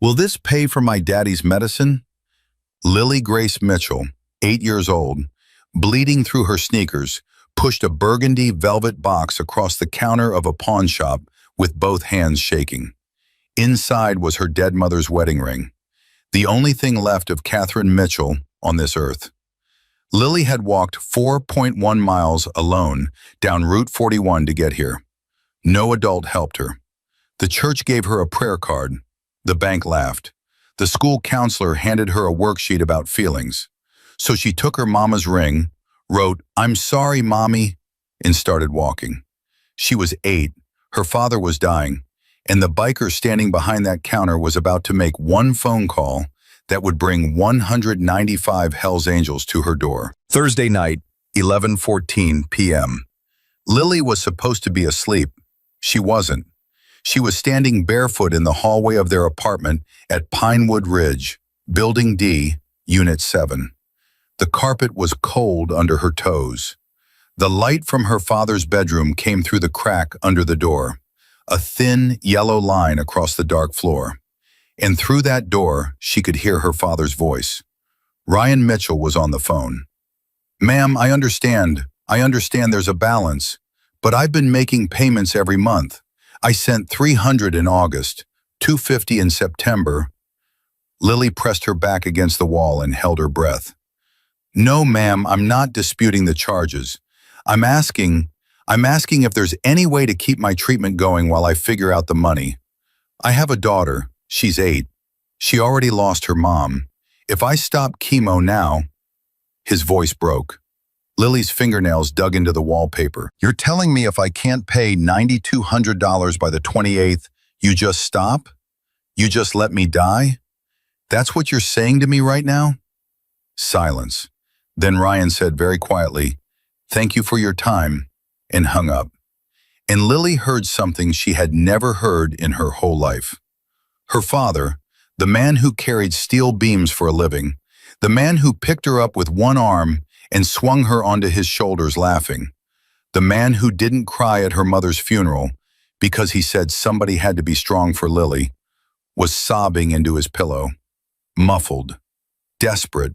Will this pay for my daddy's medicine? Lily Grace Mitchell, 8 years old, bleeding through her sneakers, pushed a burgundy velvet box across the counter of a pawn shop with both hands shaking. Inside was her dead mother's wedding ring, the only thing left of Catherine Mitchell on this earth. Lily had walked 4.1 miles alone down Route 41 to get here. No adult helped her. The church gave her a prayer card. The bank laughed. The school counselor handed her a worksheet about feelings. So she took her mama's ring, wrote, "I'm sorry, Mommy," and started walking. She was 8, her father was dying, and the biker standing behind that counter was about to make one phone call that would bring 195 Hells Angels to her door. Thursday night, 11:14 p.m. Lily was supposed to be asleep. She wasn't. She was standing barefoot in the hallway of their apartment at Pinewood Ridge, Building D, Unit 7. The carpet was cold under her toes. The light from her father's bedroom came through the crack under the door, a thin yellow line across the dark floor. And through that door, she could hear her father's voice. Ryan Mitchell was on the phone. "Ma'am, I understand there's a balance, but I've been making payments every month. I sent $300 in August, $250 in September." Lily pressed her back against the wall and held her breath. "No, ma'am, I'm not disputing the charges. I'm asking if there's any way to keep my treatment going while I figure out the money. I have a daughter. She's 8. She already lost her mom. If I stop chemo now..." His voice broke. Lily's fingernails dug into the wallpaper. "You're telling me if I can't pay $9,200 by the 28th, you just stop? You just let me die? That's what you're saying to me right now?" Silence. Then Ryan said very quietly, "Thank you for your time," and hung up. And Lily heard something she had never heard in her whole life. Her father, the man who carried steel beams for a living, the man who picked her up with one arm and swung her onto his shoulders laughing, the man who didn't cry at her mother's funeral because he said somebody had to be strong for Lily, was sobbing into his pillow, muffled, desperate,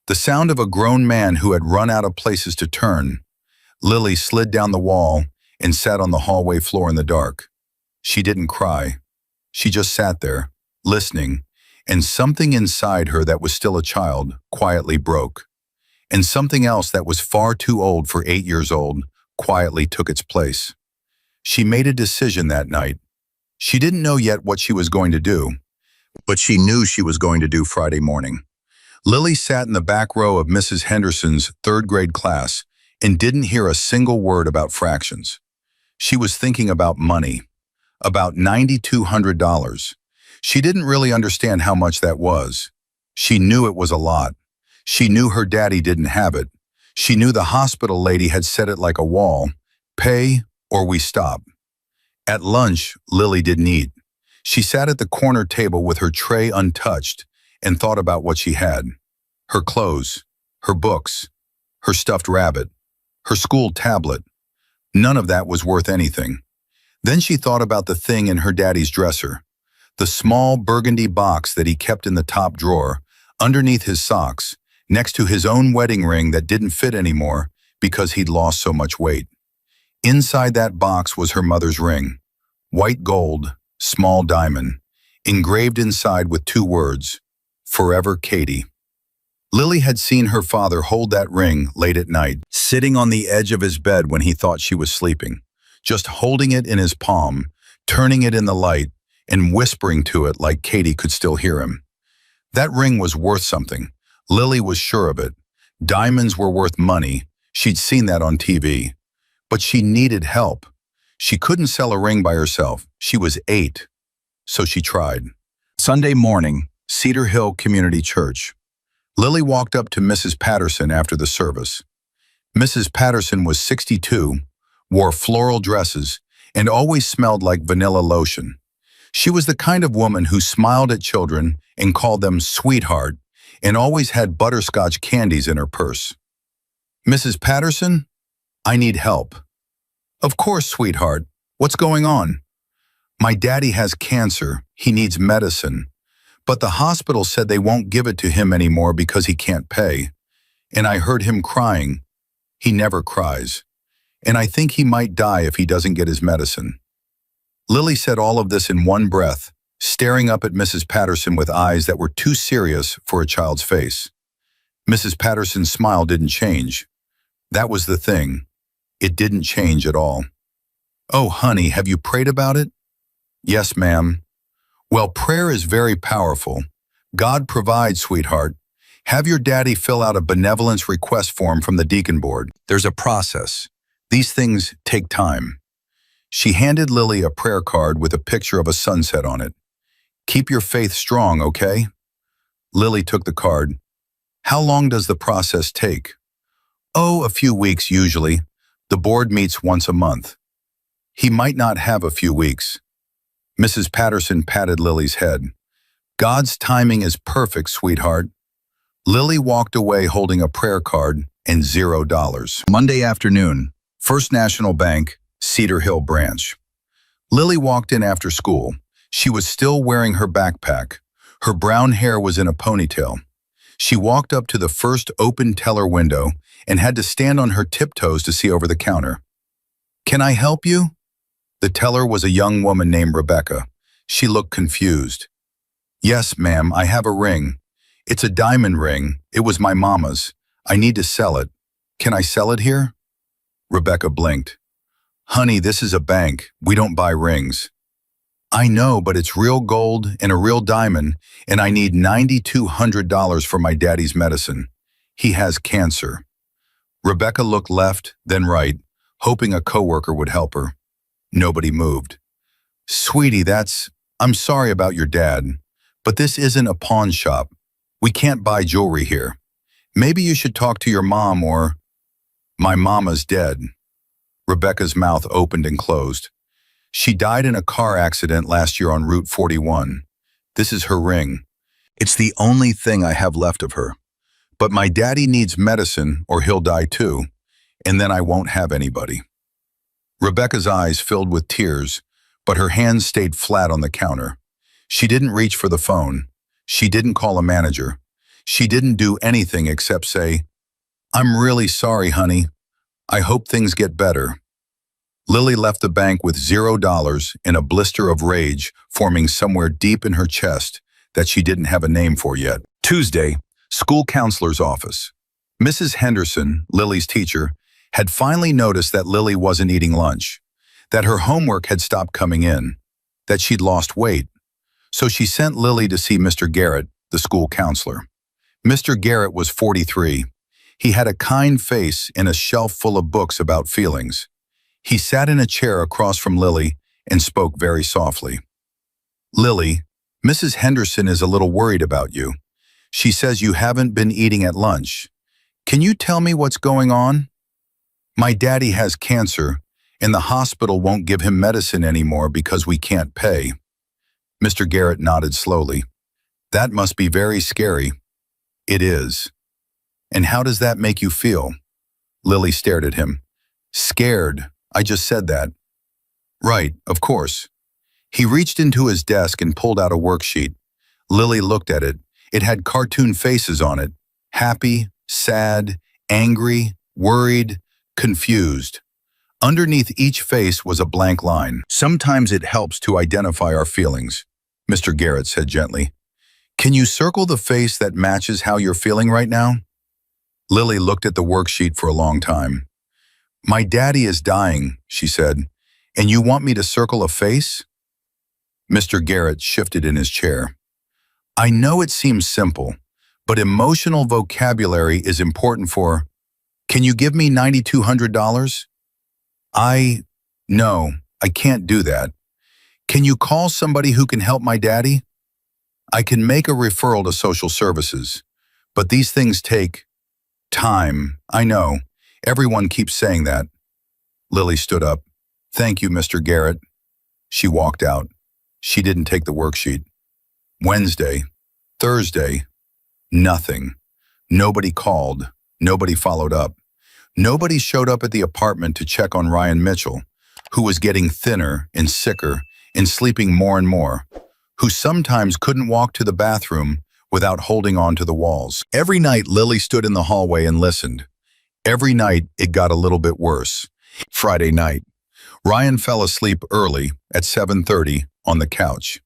the sound of a grown man who had run out of places to turn. Lily slid down the wall and sat on the hallway floor in the dark. She didn't cry. She just sat there, listening, and something inside her that was still a child quietly broke. And something else that was far too old for 8 years old quietly took its place. She made a decision that night. She didn't know yet what she was going to do, but she knew she was going to do Friday morning. Lily sat in the back row of Mrs. Henderson's 3rd grade class and didn't hear a single word about fractions. She was thinking about money, about $9,200. She didn't really understand how much that was. She knew it was a lot. She knew her daddy didn't have it. She knew the hospital lady had said it like a wall, "Pay or we stop." At lunch, Lily didn't eat. She sat at the corner table with her tray untouched and thought about what she had. Her clothes, her books, her stuffed rabbit, her school tablet. None of that was worth anything. Then she thought about the thing in her daddy's dresser, the small burgundy box that he kept in the top drawer, underneath his socks, next to his own wedding ring that didn't fit anymore because he'd lost so much weight. Inside that box was her mother's ring, white gold, small diamond, engraved inside with 2 words, "Forever Katie." Lily had seen her father hold that ring late at night, sitting on the edge of his bed when he thought she was sleeping, just holding it in his palm, turning it in the light, and whispering to it like Katie could still hear him. That ring was worth something. Lily was sure of it. Diamonds were worth money. She'd seen that on TV. But she needed help. She couldn't sell a ring by herself. She was 8. So she tried. Sunday morning, Cedar Hill Community Church. Lily walked up to Mrs. Patterson after the service. Mrs. Patterson was 62, wore floral dresses, and always smelled like vanilla lotion. She was the kind of woman who smiled at children and called them sweetheart, and always had butterscotch candies in her purse. "Mrs. Patterson, I need help." "Of course, sweetheart. What's going on?" "My daddy has cancer. He needs medicine. But the hospital said they won't give it to him anymore because he can't pay. And I heard him crying. He never cries. And I think he might die if he doesn't get his medicine." Lily said all of this in one breath, staring up at Mrs. Patterson with eyes that were too serious for a child's face. Mrs. Patterson's smile didn't change. That was the thing. It didn't change at all. "Oh, honey, have you prayed about it?" "Yes, ma'am." "Well, prayer is very powerful. God provides, sweetheart. Have your daddy fill out a benevolence request form from the deacon board. There's a process. These things take time." She handed Lily a prayer card with a picture of a sunset on it. "Keep your faith strong, okay?" Lily took the card. "How long does the process take?" "Oh, a few weeks usually. The board meets once a month." "He might not have a few weeks." Mrs. Patterson patted Lily's head. "God's timing is perfect, sweetheart." Lily walked away holding a prayer card and $0. Monday afternoon, First National Bank, Cedar Hill branch. Lily walked in after school. She was still wearing her backpack. Her brown hair was in a ponytail. She walked up to the first open teller window and had to stand on her tiptoes to see over the counter. "Can I help you?" The teller was a young woman named Rebecca. She looked confused. "Yes, ma'am, I have a ring. It's a diamond ring. It was my mama's. I need to sell it. Can I sell it here?" Rebecca blinked. "Honey, this is a bank. We don't buy rings." "I know, but it's real gold and a real diamond, and I need $9,200 for my daddy's medicine. He has cancer." Rebecca looked left, then right, hoping a coworker would help her. Nobody moved. "Sweetie, I'm sorry about your dad, but this isn't a pawn shop. We can't buy jewelry here. Maybe you should talk to your mom or—" "My mama's dead." Rebecca's mouth opened and closed. "She died in a car accident last year on Route 41. This is her ring. It's the only thing I have left of her. But my daddy needs medicine or he'll die too, and then I won't have anybody." Rebecca's eyes filled with tears, but her hands stayed flat on the counter. She didn't reach for the phone. She didn't call a manager. She didn't do anything except say, "I'm really sorry, honey. I hope things get better." Lily left the bank with $0 and a blister of rage forming somewhere deep in her chest that she didn't have a name for yet. Tuesday, school counselor's office. Mrs. Henderson, Lily's teacher, had finally noticed that Lily wasn't eating lunch, that her homework had stopped coming in, that she'd lost weight. So she sent Lily to see Mr. Garrett, the school counselor. Mr. Garrett was 43. He had a kind face and a shelf full of books about feelings. He sat in a chair across from Lily and spoke very softly. "Lily, Mrs. Henderson is a little worried about you. She says you haven't been eating at lunch. Can you tell me what's going on?" "My daddy has cancer, and the hospital won't give him medicine anymore because we can't pay." Mr. Garrett nodded slowly. "That must be very scary." "It is." "And how does that make you feel?" Lily stared at him. "Scared. I just said that." "Right, of course." He reached into his desk and pulled out a worksheet. Lily looked at it. It had cartoon faces on it. Happy, sad, angry, worried, confused. Underneath each face was a blank line. "Sometimes it helps to identify our feelings," Mr. Garrett said gently. "Can you circle the face that matches how you're feeling right now?" Lily looked at the worksheet for a long time. "My daddy is dying," she said, "and you want me to circle a face?" Mr. Garrett shifted in his chair. "I know it seems simple, but emotional vocabulary is important for— Can you give me $9,200? No, I can't do that. Can you call somebody who can help my daddy? I can make a referral to social services, but these things take time. I know. Everyone keeps saying that." Lily stood up. "Thank you, Mr. Garrett." She walked out. She didn't take the worksheet. Wednesday, Thursday, nothing. Nobody called. Nobody followed up. Nobody showed up at the apartment to check on Ryan Mitchell, who was getting thinner and sicker and sleeping more and more. who sometimes couldn't walk to the bathroom without holding on to the walls. Every night, Lily stood in the hallway and listened. Every night, it got a little bit worse. Friday night, Ryan fell asleep early at 7:30 on the couch.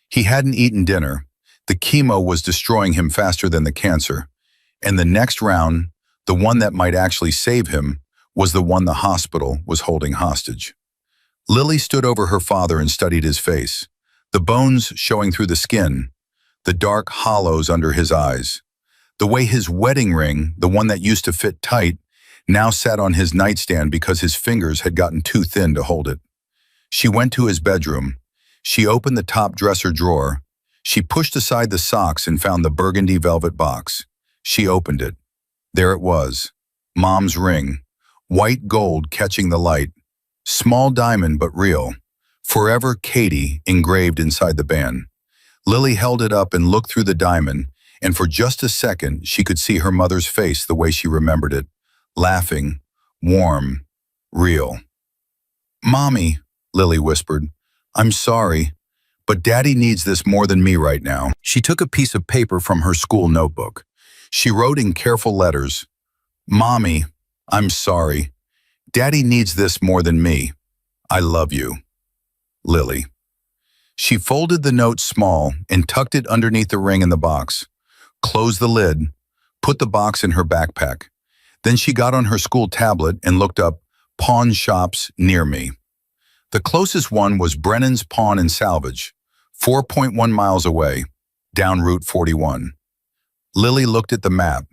He hadn't eaten dinner. The chemo was destroying him faster than the cancer. And the next round, the one that might actually save him, was the one the hospital was holding hostage. Lily stood over her father and studied his face, the bones showing through the skin, the dark hollows under his eyes, the way his wedding ring, the one that used to fit tight, now sat on his nightstand because his fingers had gotten too thin to hold it. She went to his bedroom. She opened the top dresser drawer. She pushed aside the socks and found the burgundy velvet box. She opened it. There it was, Mom's ring, white gold catching the light, small diamond but real, Forever Katie engraved inside the band. Lily held it up and looked through the diamond, and for just a second she could see her mother's face the way she remembered it, laughing, warm, real. "Mommy," Lily whispered, "I'm sorry, but Daddy needs this more than me right now." She took a piece of paper from her school notebook. She wrote in careful letters, "Mommy, I'm sorry. Daddy needs this more than me. I love you. Lily." She folded the note small and tucked it underneath the ring in the box, closed the lid, put the box in her backpack. Then she got on her school tablet and looked up pawn shops near me. The closest one was Brennan's Pawn and Salvage, 4.1 miles away, down Route 41. Lily looked at the map.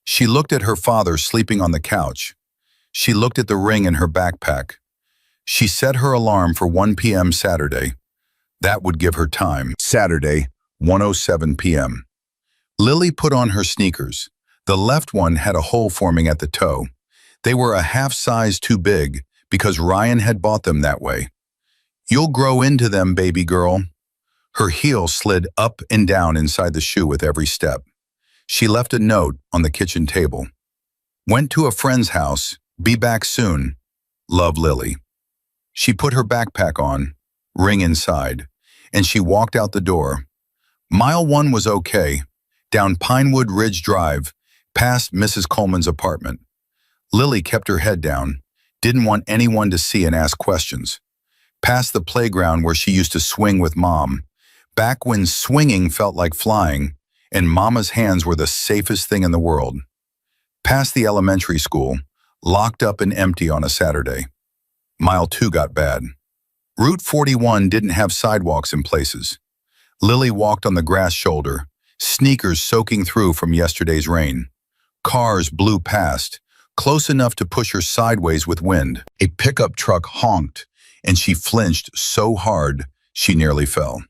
She looked at her father sleeping on the couch. She looked at the ring in her backpack. She set her alarm for 1 p.m. Saturday. That would give her time. Saturday, 1:07 p.m. Lily put on her sneakers. The left one had a hole forming at the toe. They were a half size too big because Ryan had bought them that way. "You'll grow into them, baby girl." Her heel slid up and down inside the shoe with every step. She left a note on the kitchen table. "Went to a friend's house. Be back soon. Love, Lily." She put her backpack on, ring inside, and she walked out the door. Mile 1 was okay, down Pinewood Ridge Drive, past Mrs. Coleman's apartment. Lily kept her head down, didn't want anyone to see and ask questions. Past the playground where she used to swing with Mom, back when swinging felt like flying, and Mama's hands were the safest thing in the world. Past the elementary school, locked up and empty on a Saturday. Mile 2 got bad. Route 41 didn't have sidewalks in places. Lily walked on the grass shoulder, sneakers soaking through from yesterday's rain. Cars blew past, close enough to push her sideways with wind. A pickup truck honked, and she flinched so hard she nearly fell.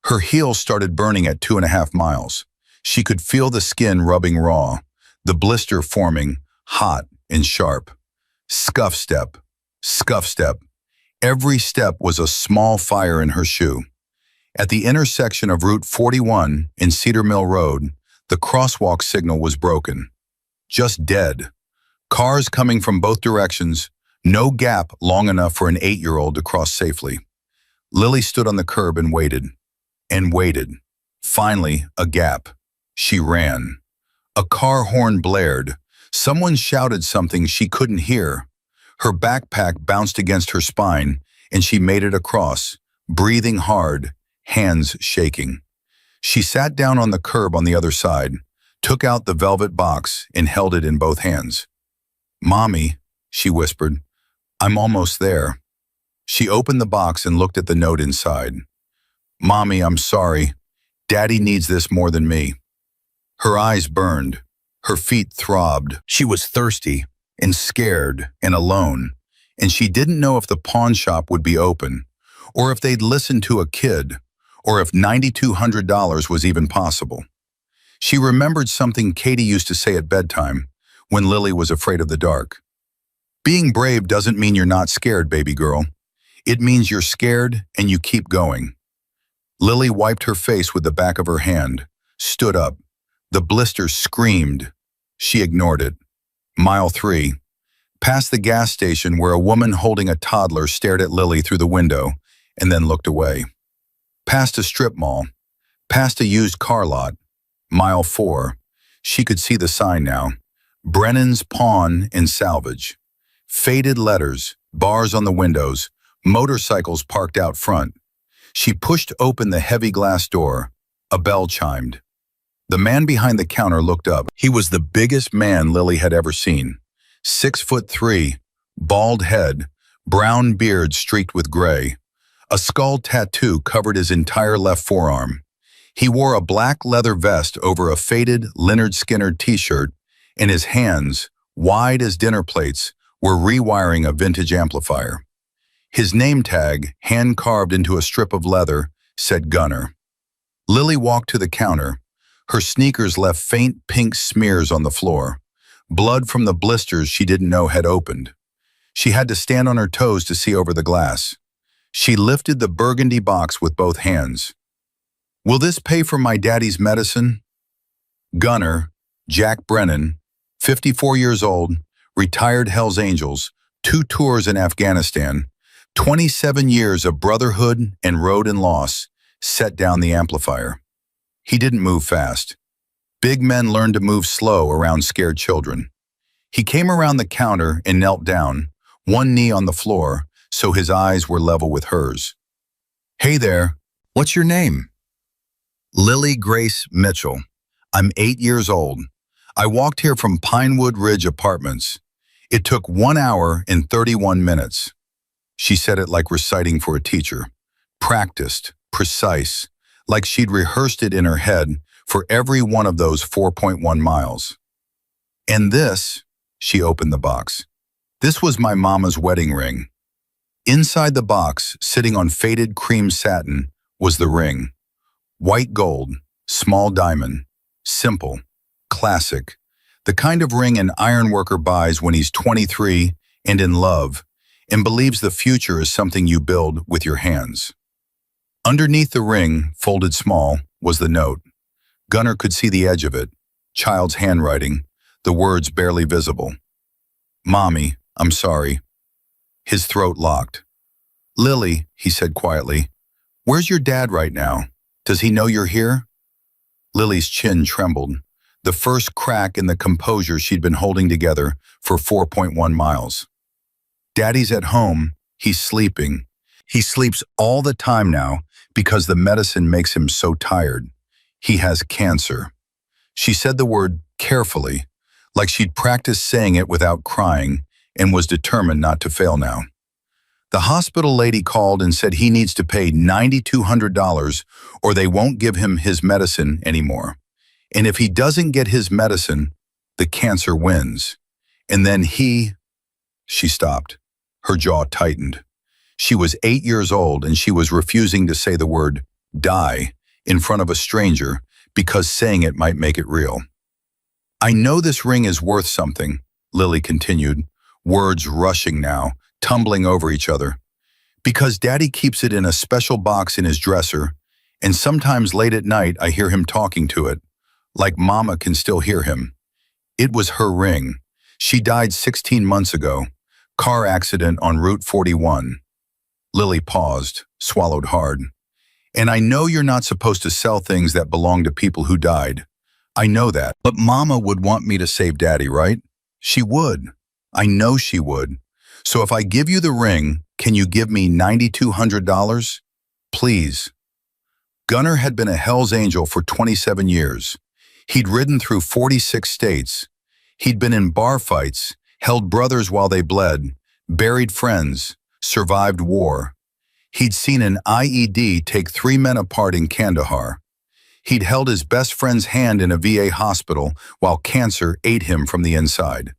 Her heel started burning at 2.5 miles. She could feel the skin rubbing raw, the blister forming, hot and sharp. Scuff step, scuff step. Every step was a small fire in her shoe. At the intersection of Route 41 and Cedar Mill Road, the crosswalk signal was broken. Just dead. Cars coming from both directions, no gap long enough for an 8-year-old to cross safely. Lily stood on the curb and waited. And waited. Finally, a gap. She ran. A car horn blared. Someone shouted something she couldn't hear. Her backpack bounced against her spine, and she made it across, breathing hard, hands shaking. She sat down on the curb on the other side, took out the velvet box, and held it in both hands. "Mommy," she whispered, "I'm almost there." She opened the box and looked at the note inside. "Mommy, I'm sorry. Daddy needs this more than me." Her eyes burned. Her feet throbbed. She was thirsty and scared and alone, and she didn't know if the pawn shop would be open, or if they'd listen to a kid, or if $9,200 was even possible. She remembered something Katie used to say at bedtime when Lily was afraid of the dark. "Being brave doesn't mean you're not scared, baby girl. It means you're scared and you keep going." Lily wiped her face with the back of her hand, stood up. The blister screamed. She ignored it. Mile 3. Past the gas station where a woman holding a toddler stared at Lily through the window and then looked away. Past a strip mall, past a used car lot, mile 4. She could see the sign now. Brennan's Pawn and Salvage. Faded letters, bars on the windows, motorcycles parked out front. She pushed open the heavy glass door. A bell chimed. The man behind the counter looked up. He was the biggest man Lily had ever seen. 6'3", bald head, brown beard streaked with gray. A skull tattoo covered his entire left forearm. He wore a black leather vest over a faded Lynyrd Skynyrd t-shirt, and his hands, wide as dinner plates, were rewiring a vintage amplifier. His name tag, hand-carved into a strip of leather, said Gunner. Lily walked to the counter. Her sneakers left faint pink smears on the floor, blood from the blisters she didn't know had opened. She had to stand on her toes to see over the glass. She lifted the burgundy box with both hands. "Will this pay for my daddy's medicine?" Gunner, Jack Brennan, 54 years old, retired Hells Angels, 2 tours in Afghanistan, 27 years of brotherhood and road and loss, set down the amplifier. He didn't move fast. Big men learn to move slow around scared children. He came around the counter and knelt down, one knee on the floor, so his eyes were level with hers. "Hey there, what's your name?" "Lily Grace Mitchell. I'm 8 years old. I walked here from Pinewood Ridge Apartments. It took 1 hour and 31 minutes. She said it like reciting for a teacher. Practiced, precise, like she'd rehearsed it in her head for every one of those 4.1 miles. "And this," she opened the box, "this was my mama's wedding ring." Inside the box, sitting on faded cream satin, was the ring. White gold, small diamond, simple, classic, the kind of ring an ironworker buys when he's 23 and in love and believes the future is something you build with your hands. Underneath the ring, folded small, was the note. Gunner could see the edge of it, child's handwriting, the words barely visible. "Mommy, I'm sorry." His throat locked. "Lily," he said quietly, "where's your dad right now? Does he know you're here?" Lily's chin trembled, the first crack in the composure she'd been holding together for 4.1 miles. "Daddy's at home. He's sleeping. He sleeps all the time now because the medicine makes him so tired. He has cancer." She said the word carefully, like she'd practiced saying it without crying, and was determined not to fail now. The hospital lady called and said he needs to pay $9,200 or they won't give him his medicine anymore. And if he doesn't get his medicine, the cancer wins. And then She stopped. Her jaw tightened. She was 8 years old and she was refusing to say the word die in front of a stranger because saying it might make it real. "I know this ring is worth something," Lily continued, words rushing now, tumbling over each other. "Because Daddy keeps it in a special box in his dresser, and sometimes late at night I hear him talking to it, like Mama can still hear him. It was her ring. She died 16 months ago. Car accident on Route 41. Lily paused, swallowed hard. "And I know you're not supposed to sell things that belong to people who died. I know that. But Mama would want me to save Daddy, right? She would. I know she would. So if I give you the ring, can you give me $9,200? Please." Gunner had been a Hells Angel for 27 years. He'd ridden through 46 states. He'd been in bar fights, held brothers while they bled, buried friends, survived war. He'd seen an IED take 3 men apart in Kandahar. He'd held his best friend's hand in a VA hospital while cancer ate him from the inside.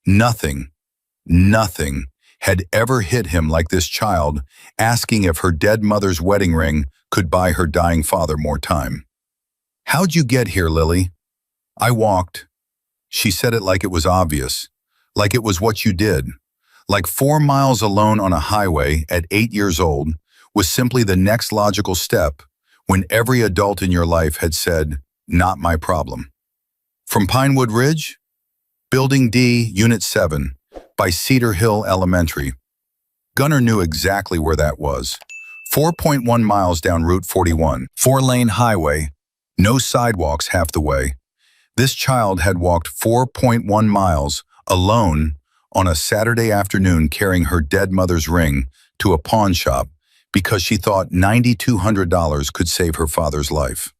Nothing had ever hit him like this child asking if her dead mother's wedding ring could buy her dying father more time. "How'd you get here, Lily?" "I walked." She said it like it was obvious, like it was what you did, like 4 miles alone on a highway at 8 years old was simply the next logical step when every adult in your life had said, "Not my problem." From Pinewood Ridge? Building D, Unit 7, by Cedar Hill Elementary. Gunner knew exactly where that was. 4.1 miles down Route 41, four-lane highway, no sidewalks half the way. This child had walked 4.1 miles alone on a Saturday afternoon carrying her dead mother's ring to a pawn shop because she thought $9,200 could save her father's life.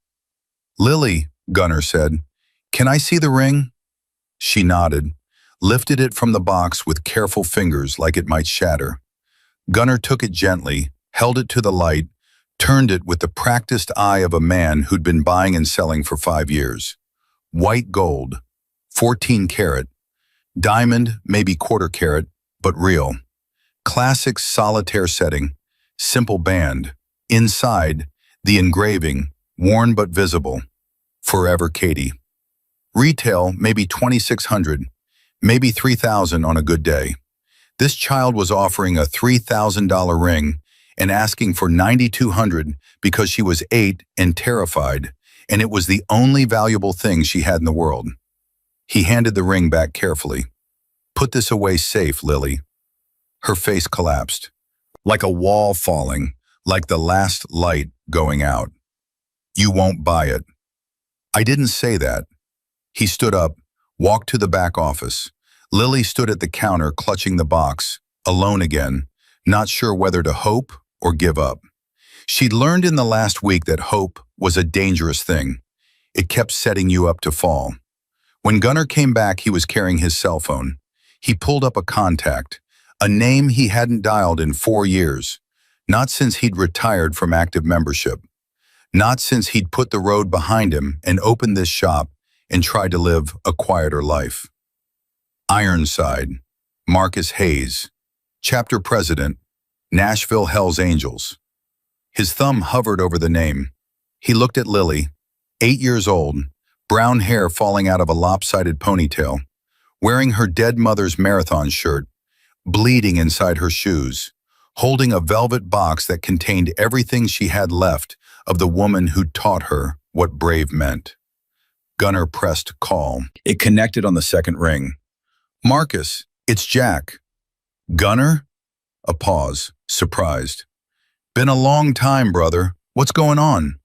"Lily," Gunnar said, "can I see the ring?" She nodded, lifted it from the box with careful fingers like it might shatter. Gunnar took it gently, held it to the light, turned it with the practiced eye of a man who'd been buying and selling for 5 years. White gold, 14 karat, diamond, maybe quarter carat, but real. Classic solitaire setting, simple band. Inside, the engraving, worn but visible. "Forever Katie." Retail, maybe $2,600, maybe $3,000 on a good day. This child was offering a $3,000 ring and asking for $9,200 because she was 8 and terrified, and it was the only valuable thing she had in the world. He handed the ring back carefully. "Put this away safe, Lily." Her face collapsed, like a wall falling, like the last light going out. "You won't buy it." "I didn't say that." He stood up, walked to the back office. Lily stood at the counter clutching the box, alone again, not sure whether to hope or give up. She'd learned in the last week that hope was a dangerous thing. It kept setting you up to fall. When Gunnar came back, he was carrying his cell phone. He pulled up a contact, a name he hadn't dialed in 4 years, not since he'd retired from active membership, not since he'd put the road behind him and opened this shop and tried to live a quieter life. Ironside, Marcus Hayes, chapter president, Nashville Hells Angels. His thumb hovered over the name. He looked at Lily, 8 years old, brown hair falling out of a lopsided ponytail, wearing her dead mother's marathon shirt, bleeding inside her shoes, holding a velvet box that contained everything she had left of the woman who'd taught her what brave meant. Gunnar pressed call. It connected on the second ring. "Marcus, it's Jack." "Gunnar?" A pause, surprised. "Been a long time, brother. What's going on?"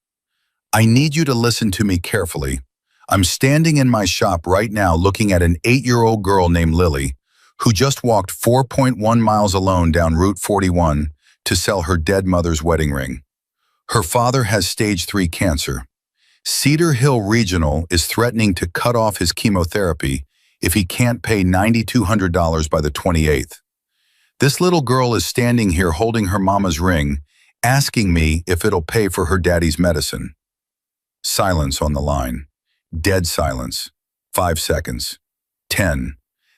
"I need you to listen to me carefully. I'm standing in my shop right now looking at an 8-year-old girl named Lily, who just walked 4.1 miles alone down Route 41 to sell her dead mother's wedding ring. Her father has stage 3 cancer. Cedar Hill Regional is threatening to cut off his chemotherapy if he can't pay $9,200 by the 28th. This little girl is standing here holding her mama's ring, asking me if it'll pay for her daddy's medicine." Silence on the line. Dead silence. 5 seconds. 10.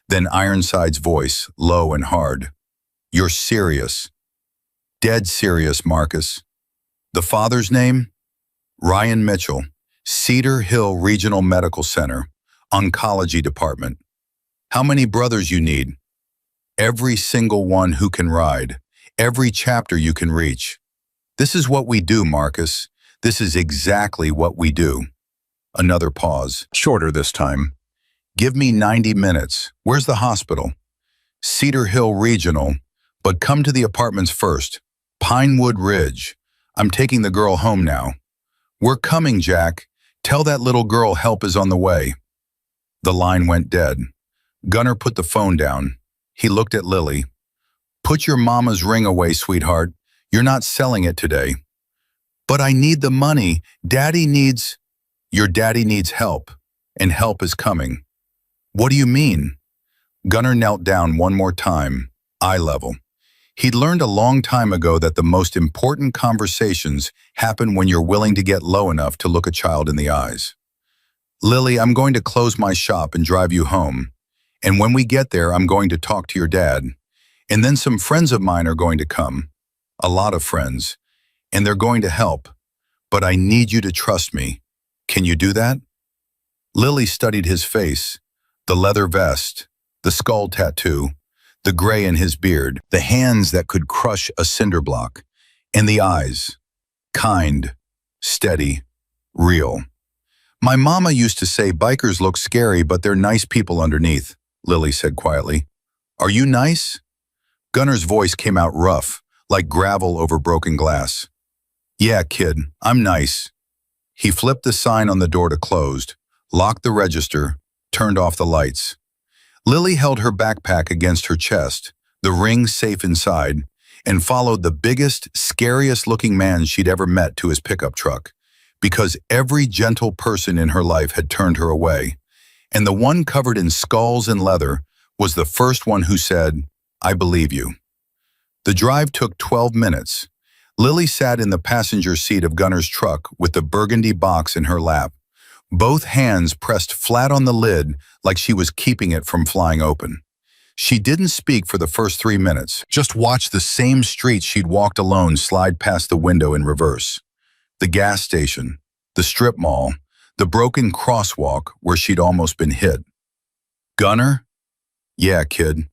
Then Ironside's voice, low and hard. "You're serious." "Dead serious, Marcus." "The father's name?" "Ryan Mitchell, Cedar Hill Regional Medical Center, Oncology Department." "How many brothers you need?" "Every single one who can ride. Every chapter you can reach." "This is what we do, Marcus. This is exactly what we do." Another pause, shorter this time. "Give me 90 minutes. Where's the hospital?" "Cedar Hill Regional, but come to the apartments first. Pinewood Ridge. I'm taking the girl home now." "We're coming, Jack. Tell that little girl help is on the way." The line went dead. Gunnar put the phone down. He looked at Lily. "Put your mama's ring away, sweetheart. You're not selling it today." "But I need the money. Daddy needs—" "Your daddy needs help, and help is coming." "What do you mean?" Gunnar knelt down one more time, eye level. He'd learned a long time ago that the most important conversations happen when you're willing to get low enough to look a child in the eyes. "Lily, I'm going to close my shop and drive you home. And when we get there, I'm going to talk to your dad. And then some friends of mine are going to come. A lot of friends. And they're going to help. But I need you to trust me. Can you do that?" Lily studied his face, the leather vest, the skull tattoo, the gray in his beard, the hands that could crush a cinder block, and the eyes. Kind, steady, real. "My mama used to say bikers look scary, but they're nice people underneath," Lily said quietly. "Are you nice?" Gunnar's voice came out rough, like gravel over broken glass. "Yeah, kid, I'm nice." He flipped the sign on the door to closed, locked the register, turned off the lights. Lily held her backpack against her chest, the ring safe inside, and followed the biggest, scariest-looking man she'd ever met to his pickup truck, because every gentle person in her life had turned her away, and the one covered in skulls and leather was the first one who said, "I believe you." The drive took 12 minutes. Lily sat in the passenger seat of Gunner's truck with the burgundy box in her lap, both hands pressed flat on the lid like she was keeping it from flying open. She didn't speak for the first 3 minutes, just watched the same street she'd walked alone slide past the window in reverse. The gas station, the strip mall, the broken crosswalk where she'd almost been hit. "Gunner?" "Yeah, kid."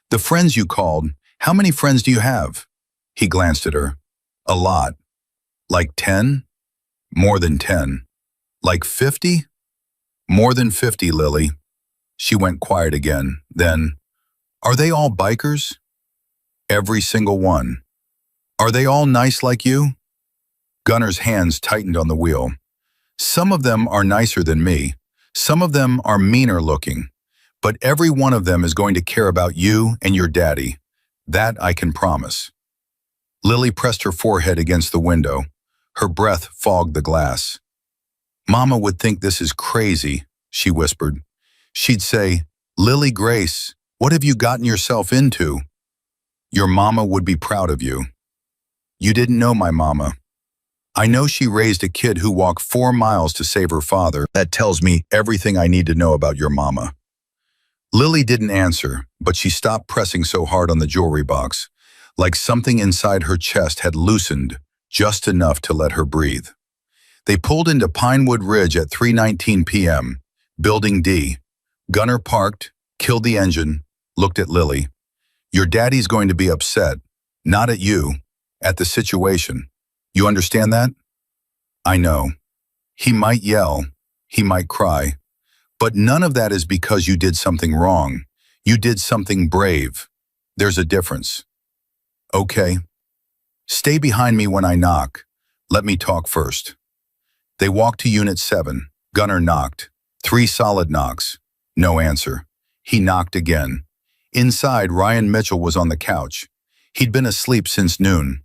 "The friends you called, how many friends do you have?" He glanced at her. "A lot." "Like 10? "More than 10. "Like 50? "More than 50, Lily." She went quiet again. Then, "Are they all bikers?" "Every single one." "Are they all nice like you?" Gunner's hands tightened on the wheel. "Some of them are nicer than me. Some of them are meaner looking. But every one of them is going to care about you and your daddy. That I can promise." Lily pressed her forehead against the window. Her breath fogged the glass. "Mama would think this is crazy," she whispered. She'd say, "Lily Grace, what have you gotten yourself into?" "Your mama would be proud of you." "You didn't know my mama." "I know she raised a kid who walked 4 miles to save her father. That tells me everything I need to know about your mama." Lily didn't answer, but she stopped pressing so hard on the jewelry box, like something inside her chest had loosened just enough to let her breathe. They pulled into Pinewood Ridge at 3:19 p.m., Building D. Gunner parked, killed the engine, looked at Lily. "Your daddy's going to be upset, not at you, at the situation. You understand that?" "I know. He might yell, he might cry. But none of that is because you did something wrong. You did something brave. There's a difference." "Okay. Stay behind me when I knock. Let me talk first." They walked to Unit 7. Gunner knocked. 3 solid knocks. No answer. He knocked again. Inside, Ryan Mitchell was on the couch. He'd been asleep since noon.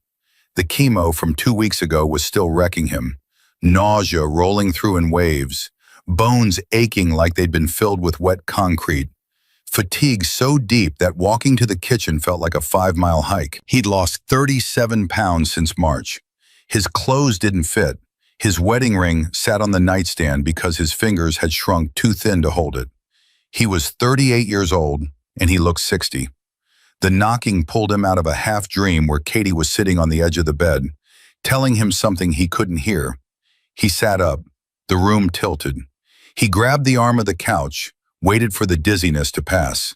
The chemo from 2 weeks ago was still wrecking him. Nausea rolling through in waves. Bones aching like they'd been filled with wet concrete. Fatigue so deep that walking to the kitchen felt like a 5-mile hike. He'd lost 37 pounds since March. His clothes didn't fit. His wedding ring sat on the nightstand because his fingers had shrunk too thin to hold it. He was 38 years old, and he looked 60. The knocking pulled him out of a half-dream where Katie was sitting on the edge of the bed, telling him something he couldn't hear. He sat up. The room tilted. He grabbed the arm of the couch, waited for the dizziness to pass.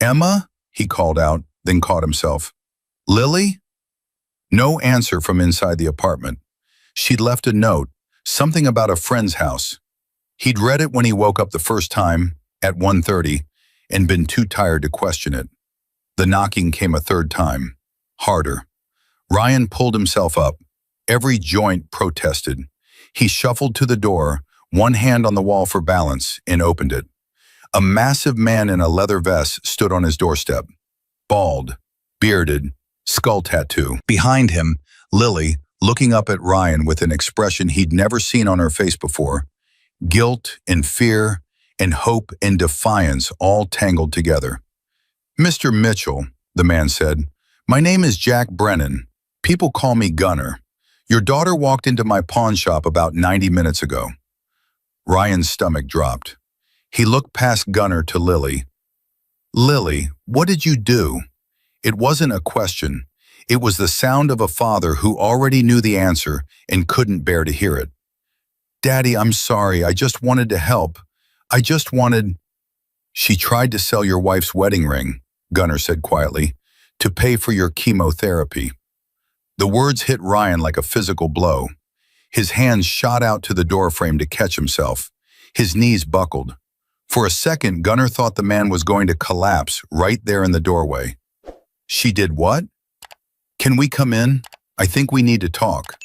"Emma?" he called out, then caught himself. "Lily?" No answer from inside the apartment. She'd left a note, something about a friend's house. He'd read it when he woke up the first time, at 1:30, and been too tired to question it. The knocking came a third time, harder. Ryan pulled himself up. Every joint protested. He shuffled to the door, one hand on the wall for balance, and opened it. A massive man in a leather vest stood on his doorstep. Bald, bearded, skull tattoo. Behind him, Lily, looking up at Ryan with an expression he'd never seen on her face before. Guilt and fear and hope and defiance all tangled together. "Mr. Mitchell," the man said, "my name is Jack Brennan. People call me Gunner. Your daughter walked into my pawn shop about 90 minutes ago." Ryan's stomach dropped. He looked past Gunner to Lily. "Lily, what did you do?" It wasn't a question. It was the sound of a father who already knew the answer and couldn't bear to hear it. "Daddy, I'm sorry. I just wanted to help. I just wanted—" "She tried to sell your wife's wedding ring," Gunner said quietly, "to pay for your chemotherapy." The words hit Ryan like a physical blow. His hands shot out to the doorframe to catch himself. His knees buckled. For a second, Gunner thought the man was going to collapse right there in the doorway. "She did what?" Can we come in? I think we need to talk.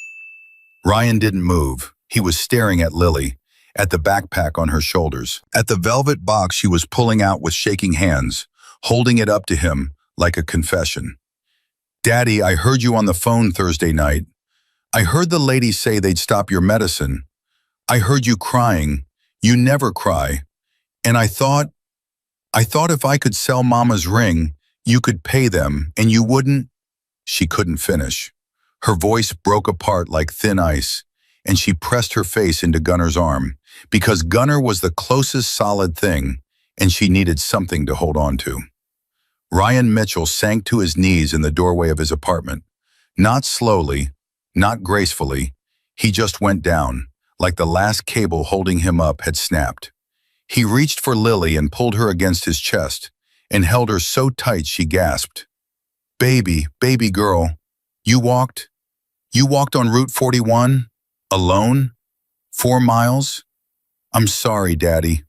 Ryan didn't move. He was staring at Lily, at the backpack on her shoulders, at the velvet box she was pulling out with shaking hands, holding it up to him like a confession. Daddy, I heard you on the phone Thursday night. I heard the lady say they'd stop your medicine. I heard you crying. You never cry. And I thought if I could sell Mama's ring, you could pay them and you wouldn't. She couldn't finish. Her voice broke apart like thin ice, and she pressed her face into Gunner's arm because Gunner was the closest solid thing, and she needed something to hold on to. Ryan Mitchell sank to his knees in the doorway of his apartment. Not slowly, not gracefully. He just went down, like the last cable holding him up had snapped. He reached for Lily and pulled her against his chest and held her so tight she gasped. Baby, baby girl, you walked on Route 41? Alone? 4 miles? I'm sorry, Daddy.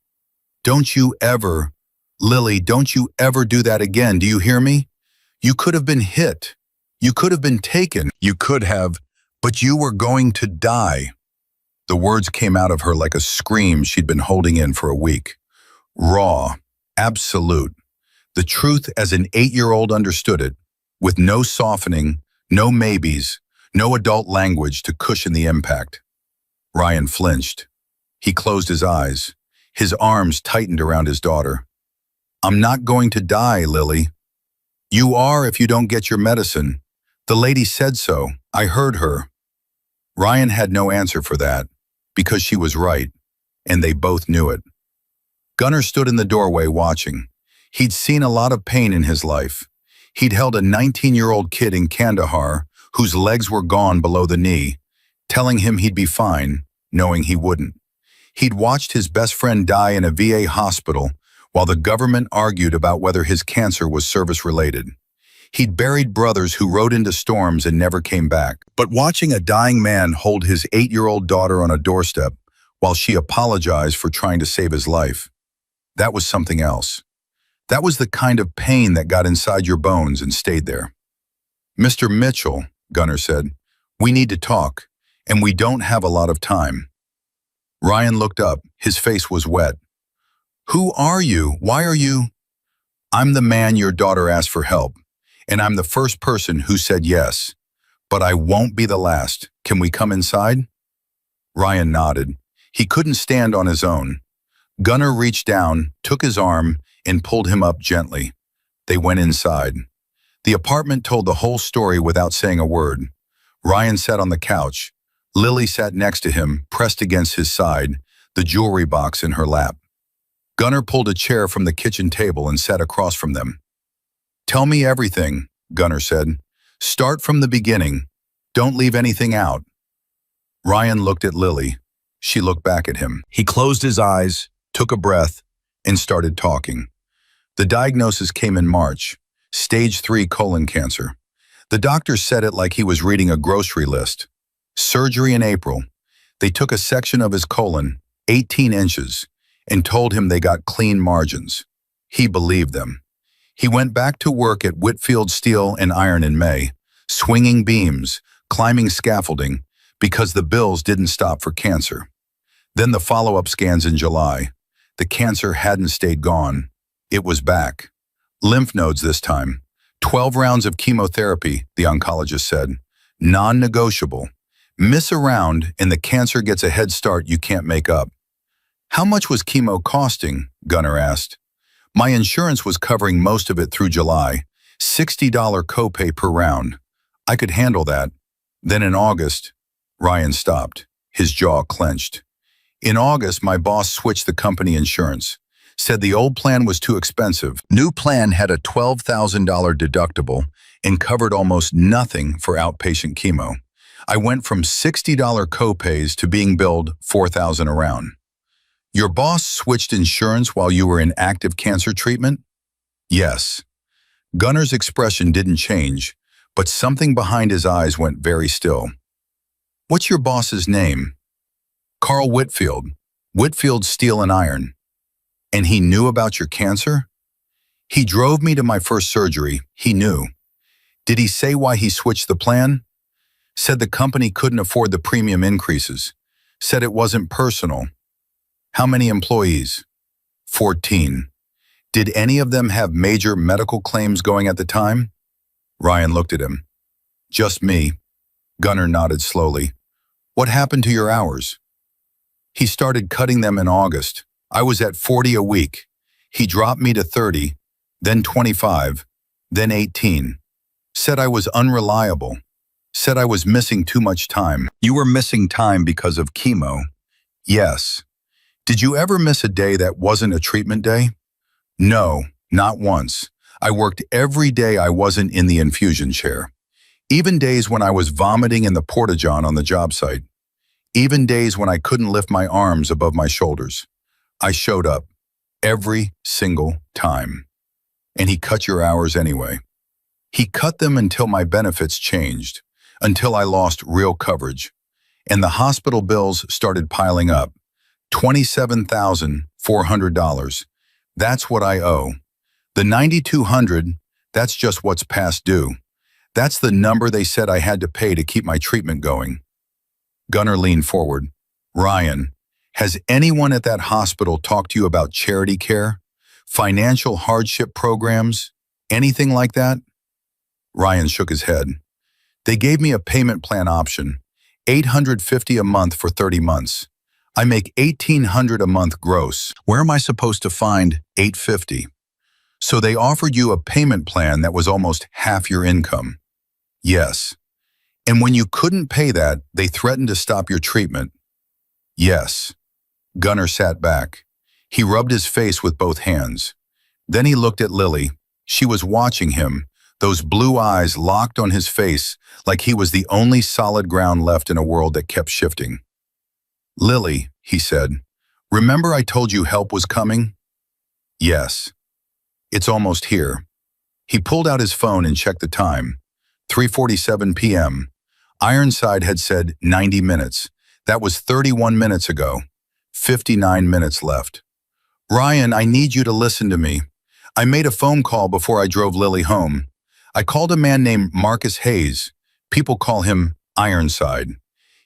Don't you ever, Lily, don't you ever do that again, do you hear me? You could have been hit. You could have been taken. You could have, but you were going to die. The words came out of her like a scream she'd been holding in for a week. Raw, absolute. The truth as an 8-year-old understood it, with no softening, no maybes, no adult language to cushion the impact. Ryan flinched. He closed his eyes. His arms tightened around his daughter. I'm not going to die, Lily. You are if you don't get your medicine. The lady said so. I heard her. Ryan had no answer for that, because she was right, and they both knew it. Gunner stood in the doorway watching. He'd seen a lot of pain in his life. He'd held a 19-year-old kid in Kandahar whose legs were gone below the knee, telling him he'd be fine, knowing he wouldn't. He'd watched his best friend die in a VA hospital while the government argued about whether his cancer was service-related. He'd buried brothers who rode into storms and never came back. But watching a dying man hold his 8-year-old daughter on a doorstep while she apologized for trying to save his life, that was something else. That was the kind of pain that got inside your bones and stayed there. Mr. Mitchell, Gunner said, we need to talk, and we don't have a lot of time. Ryan looked up. His face was wet. Who are you? Why are you? I'm the man your daughter asked for help, and I'm the first person who said yes. But I won't be the last. Can we come inside? Ryan nodded. He couldn't stand on his own. Gunner reached down, took his arm, and pulled him up gently. They went inside. The apartment told the whole story without saying a word. Ryan sat on the couch. Lily sat next to him, pressed against his side, the jewelry box in her lap. Gunner pulled a chair from the kitchen table and sat across from them. Tell me everything, Gunner said. Start from the beginning. Don't leave anything out. Ryan looked at Lily. She looked back at him. He closed his eyes, took a breath, and started talking. The diagnosis came in March, stage 3 colon cancer. The doctor said it like he was reading a grocery list. Surgery in April. They took a section of his colon, 18 inches, and told him they got clean margins. He believed them. He went back to work at Whitfield Steel and Iron in May, swinging beams, climbing scaffolding, because the bills didn't stop for cancer. Then the follow-up scans in July. The cancer hadn't stayed gone. It was back. Lymph nodes this time. 12 rounds of chemotherapy, the oncologist said. Non-negotiable. Miss around and the cancer gets a head start you can't make up. How much was chemo costing? Gunner asked. My insurance was covering most of it through July. $60 copay per round. I could handle that. Then in August, Ryan stopped. His jaw clenched. In August, my boss switched the company insurance. Said the old plan was too expensive. New plan had a $12,000 deductible and covered almost nothing for outpatient chemo. I went from $60 copays to being billed $4,000 a round. Your boss switched insurance while you were in active cancer treatment? Yes. Gunner's expression didn't change, but something behind his eyes went very still. What's your boss's name? Carl Whitfield. Whitfield Steel and Iron. And he knew about your cancer? He drove me to my first surgery. He knew. Did he say why he switched the plan? Said the company couldn't afford the premium increases. Said it wasn't personal. How many employees? 14. Did any of them have major medical claims going at the time? Ryan looked at him. Just me. Gunnar nodded slowly. What happened to your hours? He started cutting them in August. I was at 40 a week. He dropped me to 30, then 25, then 18. Said I was unreliable. Said I was missing too much time. You were missing time because of chemo. Yes. Did you ever miss a day that wasn't a treatment day? No, not once. I worked every day I wasn't in the infusion chair. Even days when I was vomiting in the porta-john on the job site. Even days when I couldn't lift my arms above my shoulders. I showed up. Every single time. And he cut your hours anyway. He cut them until my benefits changed. Until I lost real coverage. And the hospital bills started piling up. $27,400. That's what I owe. The $9,200, that's just what's past due. That's the number they said I had to pay to keep my treatment going. Gunnar leaned forward. Ryan, has anyone at that hospital talked to you about charity care? Financial hardship programs? Anything like that? Ryan shook his head. They gave me a payment plan option, $850 a month for 30 months. I make $1,800 a month gross. Where am I supposed to find $850? So they offered you a payment plan that was almost half your income. Yes. And when you couldn't pay that, they threatened to stop your treatment. Yes. Gunnar sat back. He rubbed his face with both hands. Then he looked at Lily. She was watching him, those blue eyes locked on his face like he was the only solid ground left in a world that kept shifting. Lily, he said, remember I told you help was coming? Yes. It's almost here. He pulled out his phone and checked the time. 3:47 p.m. Ironside had said 90 minutes. That was 31 minutes ago. 59 minutes left. Ryan, I need you to listen to me. I made a phone call before I drove Lily home. I called a man named Marcus Hayes. People call him Ironside.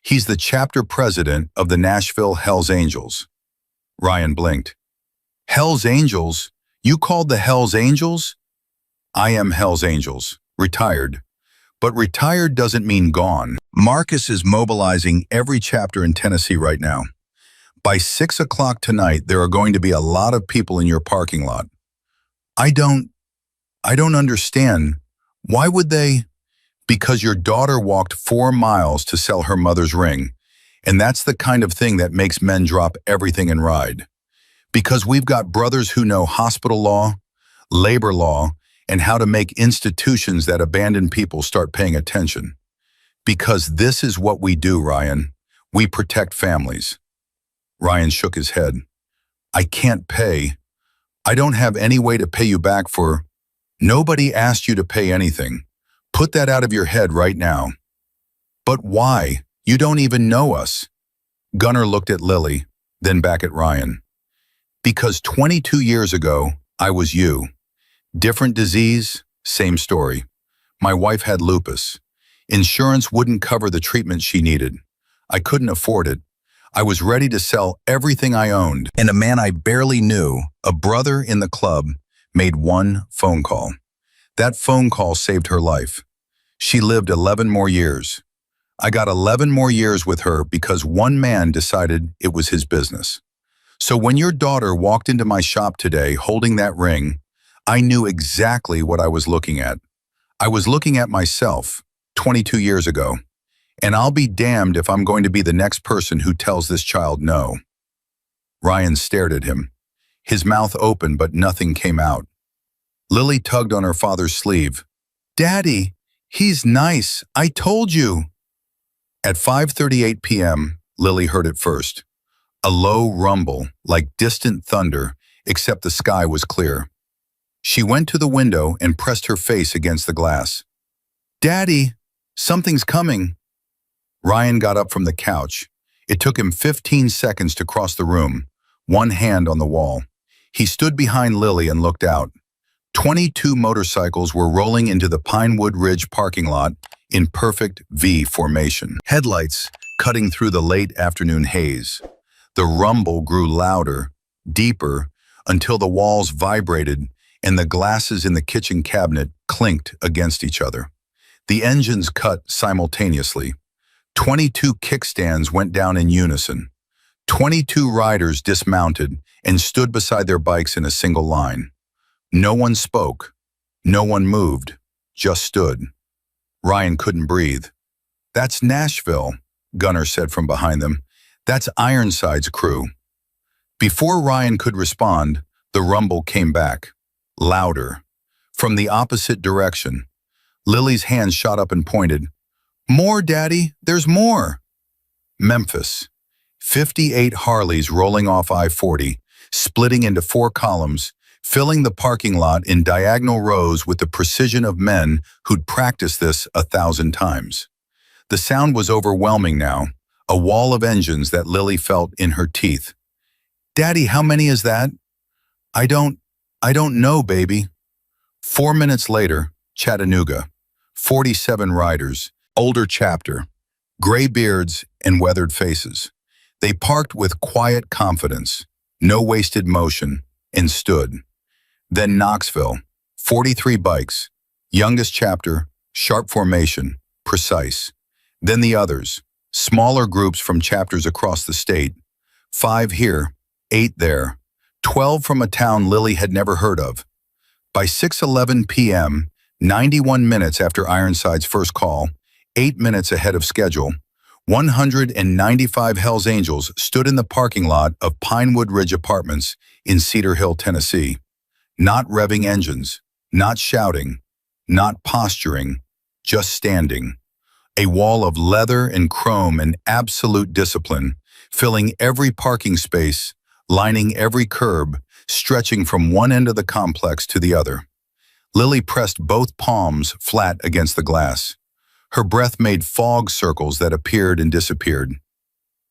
He's the chapter president of the Nashville Hells Angels. Ryan blinked. Hells Angels? You called the Hells Angels? I am Hells Angels, retired. But retired doesn't mean gone. Marcus is mobilizing every chapter in Tennessee right now. By 6 o'clock tonight, there are going to be a lot of people in your parking lot. I don't understand. Why would they? Because your daughter walked 4 miles to sell her mother's ring. And that's the kind of thing that makes men drop everything and ride. Because we've got brothers who know hospital law, labor law, and how to make institutions that abandon people start paying attention. Because this is what we do, Ryan. We protect families. Ryan shook his head. I can't pay. I don't have any way to pay you back for... Nobody asked you to pay anything. Put that out of your head right now. But why? You don't even know us. Gunnar looked at Lily, then back at Ryan. Because 22 years ago, I was you. Different disease, same story. My wife had lupus. Insurance wouldn't cover the treatment she needed. I couldn't afford it. I was ready to sell everything I owned. And a man I barely knew, a brother in the club, made one phone call. That phone call saved her life. She lived 11 more years. I got 11 more years with her because one man decided it was his business. So when your daughter walked into my shop today holding that ring, I knew exactly what I was looking at. I was looking at myself 22 years ago. And I'll be damned if I'm going to be the next person who tells this child no. Ryan stared at him. His mouth opened, but nothing came out. Lily tugged on her father's sleeve. Daddy, he's nice. I told you. At 5:38 p.m., Lily heard it first. A low rumble, like distant thunder, except the sky was clear. She went to the window and pressed her face against the glass. Daddy, something's coming. Ryan got up from the couch. It took him 15 seconds to cross the room, one hand on the wall. He stood behind Lily and looked out. 22 motorcycles were rolling into the Pinewood Ridge parking lot in perfect V formation, headlights cutting through the late afternoon haze. The rumble grew louder, deeper, until the walls vibrated and the glasses in the kitchen cabinet clinked against each other. The engines cut simultaneously. 22 kickstands went down in unison. 22 riders dismounted and stood beside their bikes in a single line. No one spoke. No one moved. Just stood. Ryan couldn't breathe. "That's Nashville," Gunnar said from behind them. "That's Ironside's crew." Before Ryan could respond, the rumble came back, louder, from the opposite direction. Lily's hand shot up and pointed. "More, Daddy, there's more." Memphis. 58 Harleys rolling off I-40, splitting into 4 columns, filling the parking lot in diagonal rows with the precision of men who'd practiced this 1,000 times. The sound was overwhelming now, a wall of engines that Lily felt in her teeth. "Daddy, how many is that?" I don't know, baby." 4 minutes later, Chattanooga. 47 riders, older chapter, gray beards and weathered faces. They parked with quiet confidence, no wasted motion, and stood. Then Knoxville, 43 bikes, youngest chapter, sharp formation, precise. Then the others, smaller groups from chapters across the state, 5 here, 8 there, 12 from a town Lily had never heard of. By 6:11 p.m., 91 minutes after Ironside's first call, 8 minutes ahead of schedule, 195 Hells Angels stood in the parking lot of Pinewood Ridge Apartments in Cedar Hill, Tennessee. Not revving engines, not shouting, not posturing, just standing. A wall of leather and chrome and absolute discipline, filling every parking space, lining every curb, stretching from one end of the complex to the other. Lily pressed both palms flat against the glass. Her breath made fog circles that appeared and disappeared.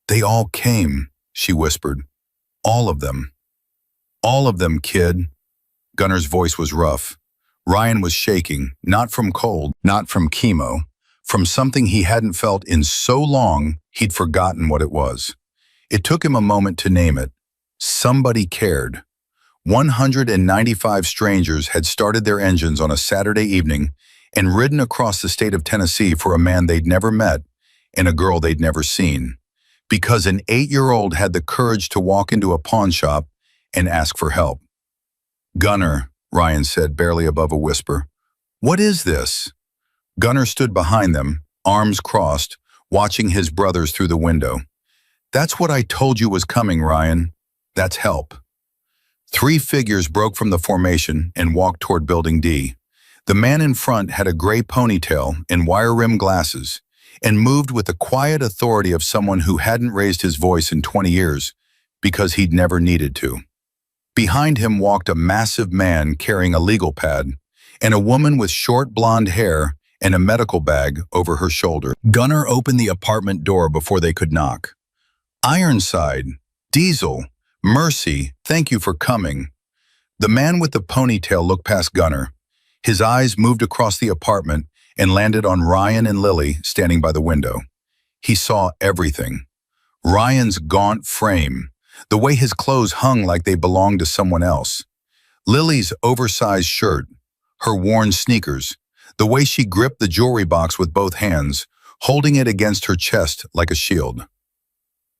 "They all came," she whispered. "All of them. All of them, kid." Gunnar's voice was rough. Ryan was shaking, not from cold, not from chemo, from something he hadn't felt in so long he'd forgotten what it was. It took him a moment to name it. Somebody cared. 195 strangers had started their engines on a Saturday evening and ridden across the state of Tennessee for a man they'd never met and a girl they'd never seen, because an 8-year-old had the courage to walk into a pawn shop and ask for help. "Gunnar," Ryan said, barely above a whisper. "What is this?" Gunnar stood behind them, arms crossed, watching his brothers through the window. "That's what I told you was coming, Ryan. That's help." 3 figures broke from the formation and walked toward Building D. The man in front had a gray ponytail and wire-rimmed glasses, and moved with the quiet authority of someone who hadn't raised his voice in 20 years because he'd never needed to. Behind him walked a massive man carrying a legal pad, and a woman with short blonde hair and a medical bag over her shoulder. Gunnar opened the apartment door before they could knock. "Ironside, Diesel, Mercy, thank you for coming." The man with the ponytail looked past Gunnar. His eyes moved across the apartment and landed on Ryan and Lily standing by the window. He saw everything. Ryan's gaunt frame, the way his clothes hung like they belonged to someone else. Lily's oversized shirt, her worn sneakers, the way she gripped the jewelry box with both hands, holding it against her chest like a shield.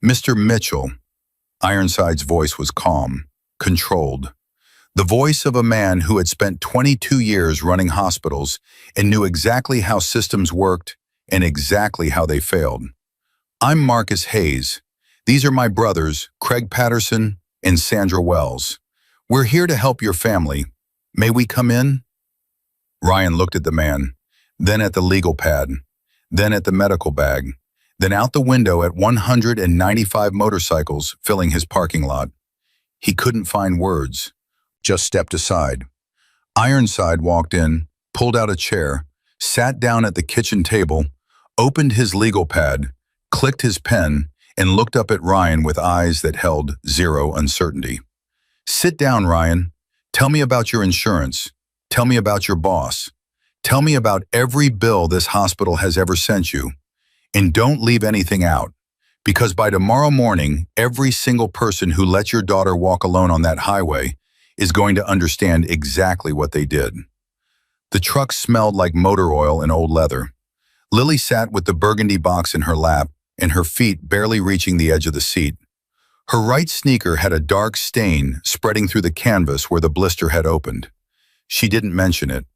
"Mr. Mitchell," Ironside's voice was calm, controlled. The voice of a man who had spent 22 years running hospitals and knew exactly how systems worked and exactly how they failed. "I'm Marcus Hayes. These are my brothers, Craig Patterson and Sandra Wells. We're here to help your family. May we come in?" Ryan looked at the man, then at the legal pad, then at the medical bag, then out the window at 195 motorcycles filling his parking lot. He couldn't find words, just stepped aside. Ironside walked in, pulled out a chair, sat down at the kitchen table, opened his legal pad, clicked his pen, and looked up at Ryan with eyes that held zero uncertainty. "Sit down, Ryan. Tell me about your insurance. Tell me about your boss. Tell me about every bill this hospital has ever sent you. And don't leave anything out. Because by tomorrow morning, every single person who let your daughter walk alone on that highway is going to understand exactly what they did. The truck smelled like motor oil and old leather. Lily sat with the burgundy box in her lap and her feet barely reaching the edge of the seat. Her right sneaker had a dark stain spreading through the canvas where the blister had opened. She didn't mention it.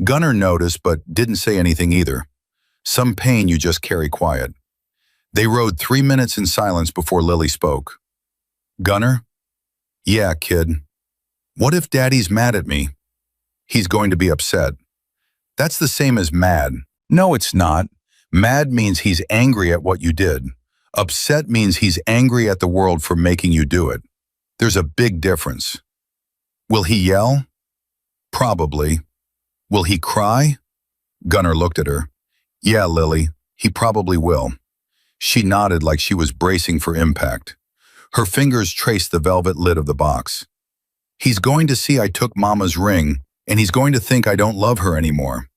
Gunnar noticed but didn't say anything either. Some pain you just carry quiet. They rode 3 minutes in silence before Lily spoke. Gunnar? Yeah, kid. What if Daddy's mad at me? He's going to be upset. That's the same as mad. No, it's not. Mad means he's angry at what you did. Upset means he's angry at the world for making you do it. There's a big difference. Will he yell? Probably. Will he cry? Gunnar looked at her. Yeah, Lily, he probably will. She nodded like she was bracing for impact. Her fingers traced the velvet lid of the box. He's going to see I took Mama's ring, and he's going to think I don't love her anymore.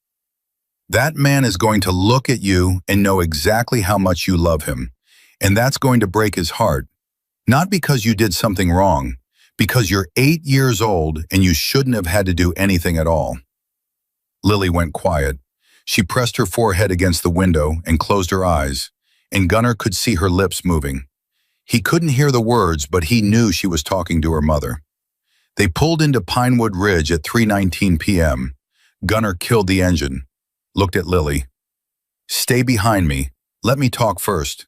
That man is going to look at you and know exactly how much you love him, and that's going to break his heart. Not because you did something wrong, because you're 8 years old and you shouldn't have had to do anything at all. Lily went quiet. She pressed her forehead against the window and closed her eyes, and Gunnar could see her lips moving. He couldn't hear the words, but he knew she was talking to her mother. They pulled into Pinewood Ridge at 3:19 p.m. Gunnar killed the engine, looked at Lily. Stay behind me. Let me talk first.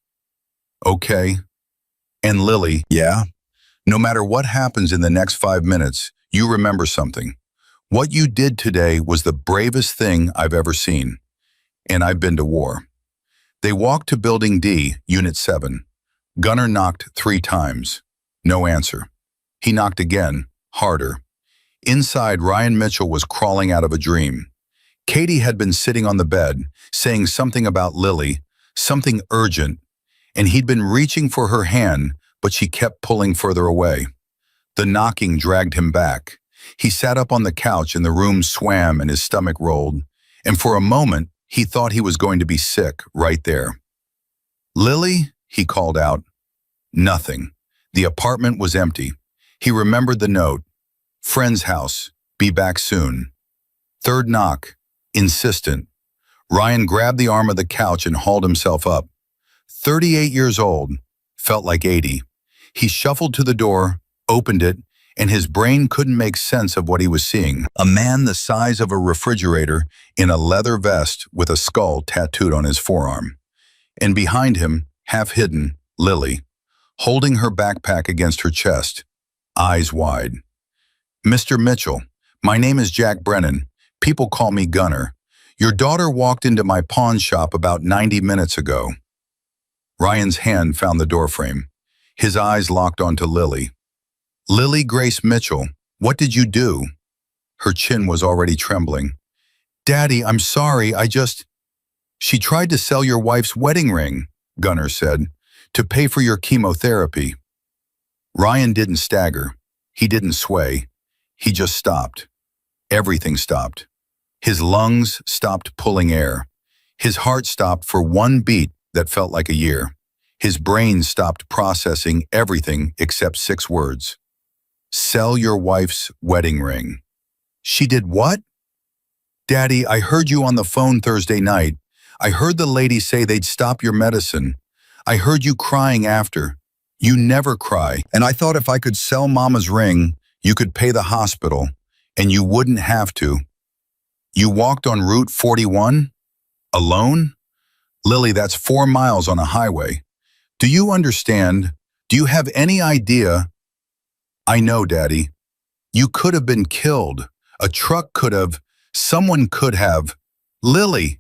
Okay. And Lily, yeah? No matter what happens in the next 5 minutes, you remember something. What you did today was the bravest thing I've ever seen. And I've been to war. They walked to Building D, Unit 7. Gunnar knocked 3 times. No answer. He knocked again, harder. Inside, Ryan Mitchell was crawling out of a dream. Katie had been sitting on the bed, saying something about Lily, something urgent, and he'd been reaching for her hand, but she kept pulling further away. The knocking dragged him back. He sat up on the couch and the room swam and his stomach rolled, and for a moment, he thought he was going to be sick right there. Lily, he called out. Nothing. The apartment was empty. He remembered the note. Friend's house. Be back soon. Third knock. Insistent. Ryan grabbed the arm of the couch and hauled himself up. 38 years old. Felt like 80. He shuffled to the door, opened it, and his brain couldn't make sense of what he was seeing. A man the size of a refrigerator in a leather vest with a skull tattooed on his forearm. And behind him, half hidden, Lily, holding her backpack against her chest, eyes wide. Mr. Mitchell, my name is Jack Brennan. People call me Gunnar. Your daughter walked into my pawn shop about 90 minutes ago. Ryan's hand found the doorframe. His eyes locked onto Lily. Lily Grace Mitchell, what did you do? Her chin was already trembling. Daddy, I'm sorry, She tried to sell your wife's wedding ring, Gunnar said, to pay for your chemotherapy. Ryan didn't stagger. He didn't sway. He just stopped. Everything stopped. His lungs stopped pulling air. His heart stopped for one beat that felt like a year. His brain stopped processing everything except 6 words. Sell your wife's wedding ring. She did what? Daddy, I heard you on the phone Thursday night. I heard the lady say they'd stop your medicine. I heard you crying after. You never cry. And I thought if I could sell Mama's ring, you could pay the hospital, and you wouldn't have to. You walked on Route 41? Alone? Lily, that's 4 miles on a highway. Do you understand? Do you have any idea? I know, Daddy. You could have been killed. A truck could have. Someone could have. Lily!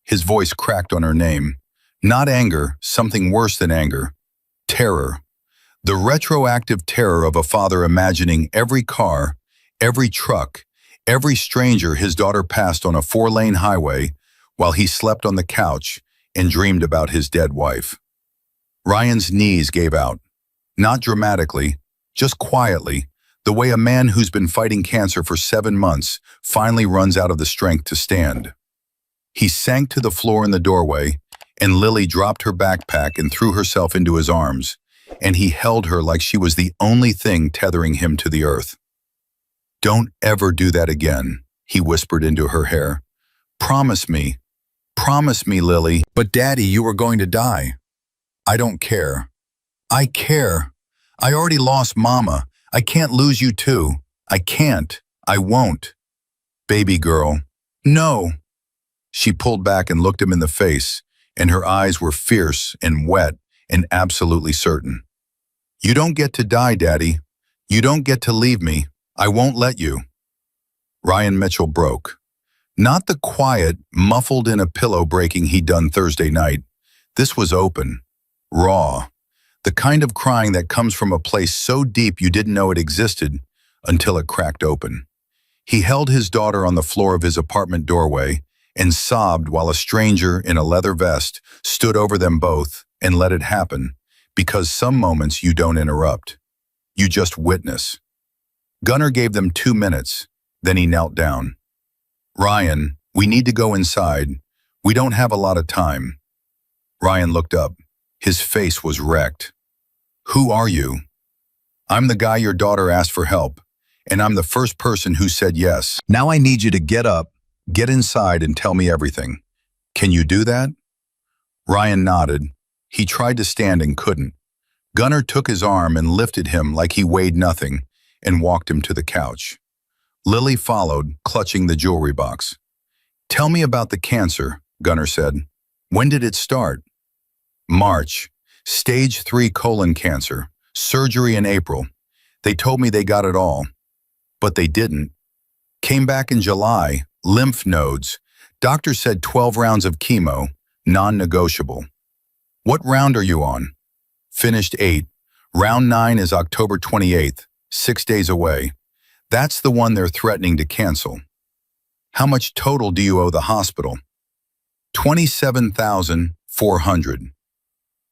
His voice cracked on her name. Not anger, something worse than anger. Terror. The retroactive terror of a father imagining every car, every truck, every stranger his daughter passed on a 4-lane highway while he slept on the couch and dreamed about his dead wife. Ryan's knees gave out. Not dramatically, just quietly, The way a man who's been fighting cancer for 7 months finally runs out of the strength to stand. He sank to the floor in the doorway, and Lily dropped her backpack and threw herself into his arms, and he held her like she was the only thing tethering him to the earth. "Don't ever do that again," he whispered into her hair. Promise me, Lily." "But Daddy, you are going to die." "I don't care." "I care. I already lost Mama. I can't lose you too. I can't. I won't." "Baby girl." "No." She pulled back and looked him in the face, and her eyes were fierce and wet and absolutely certain. "You don't get to die, Daddy. You don't get to leave me. I won't let you." Ryan Mitchell broke. Not the quiet, muffled in a pillow breaking he'd done Thursday night. This was open, raw, the kind of crying that comes from a place so deep you didn't know it existed until it cracked open. He held his daughter on the floor of his apartment doorway and sobbed while a stranger in a leather vest stood over them both and let it happen, because some moments you don't interrupt. You just witness. Gunnar gave them 2 minutes, then he knelt down. "Ryan, we need to go inside. We don't have a lot of time." Ryan looked up. His face was wrecked. "Who are you?" "I'm the guy your daughter asked for help, and I'm the first person who said yes. Now I need you to get up, get inside, and tell me everything. Can you do that?" Ryan nodded. He tried to stand and couldn't. Gunnar took his arm and lifted him like he weighed nothing and walked him to the couch. Lily followed, clutching the jewelry box. "Tell me about the cancer," Gunnar said. "When did it start?" "March. Stage 3 colon cancer. Surgery in April. They told me they got it all. But they didn't. Came back in July. Lymph nodes. Doctor said 12 rounds of chemo, non-negotiable." "What round are you on?" "Finished 8. Round 9 is October 28th, 6 days away. That's the one they're threatening to cancel." "How much total do you owe the hospital?" $27,400.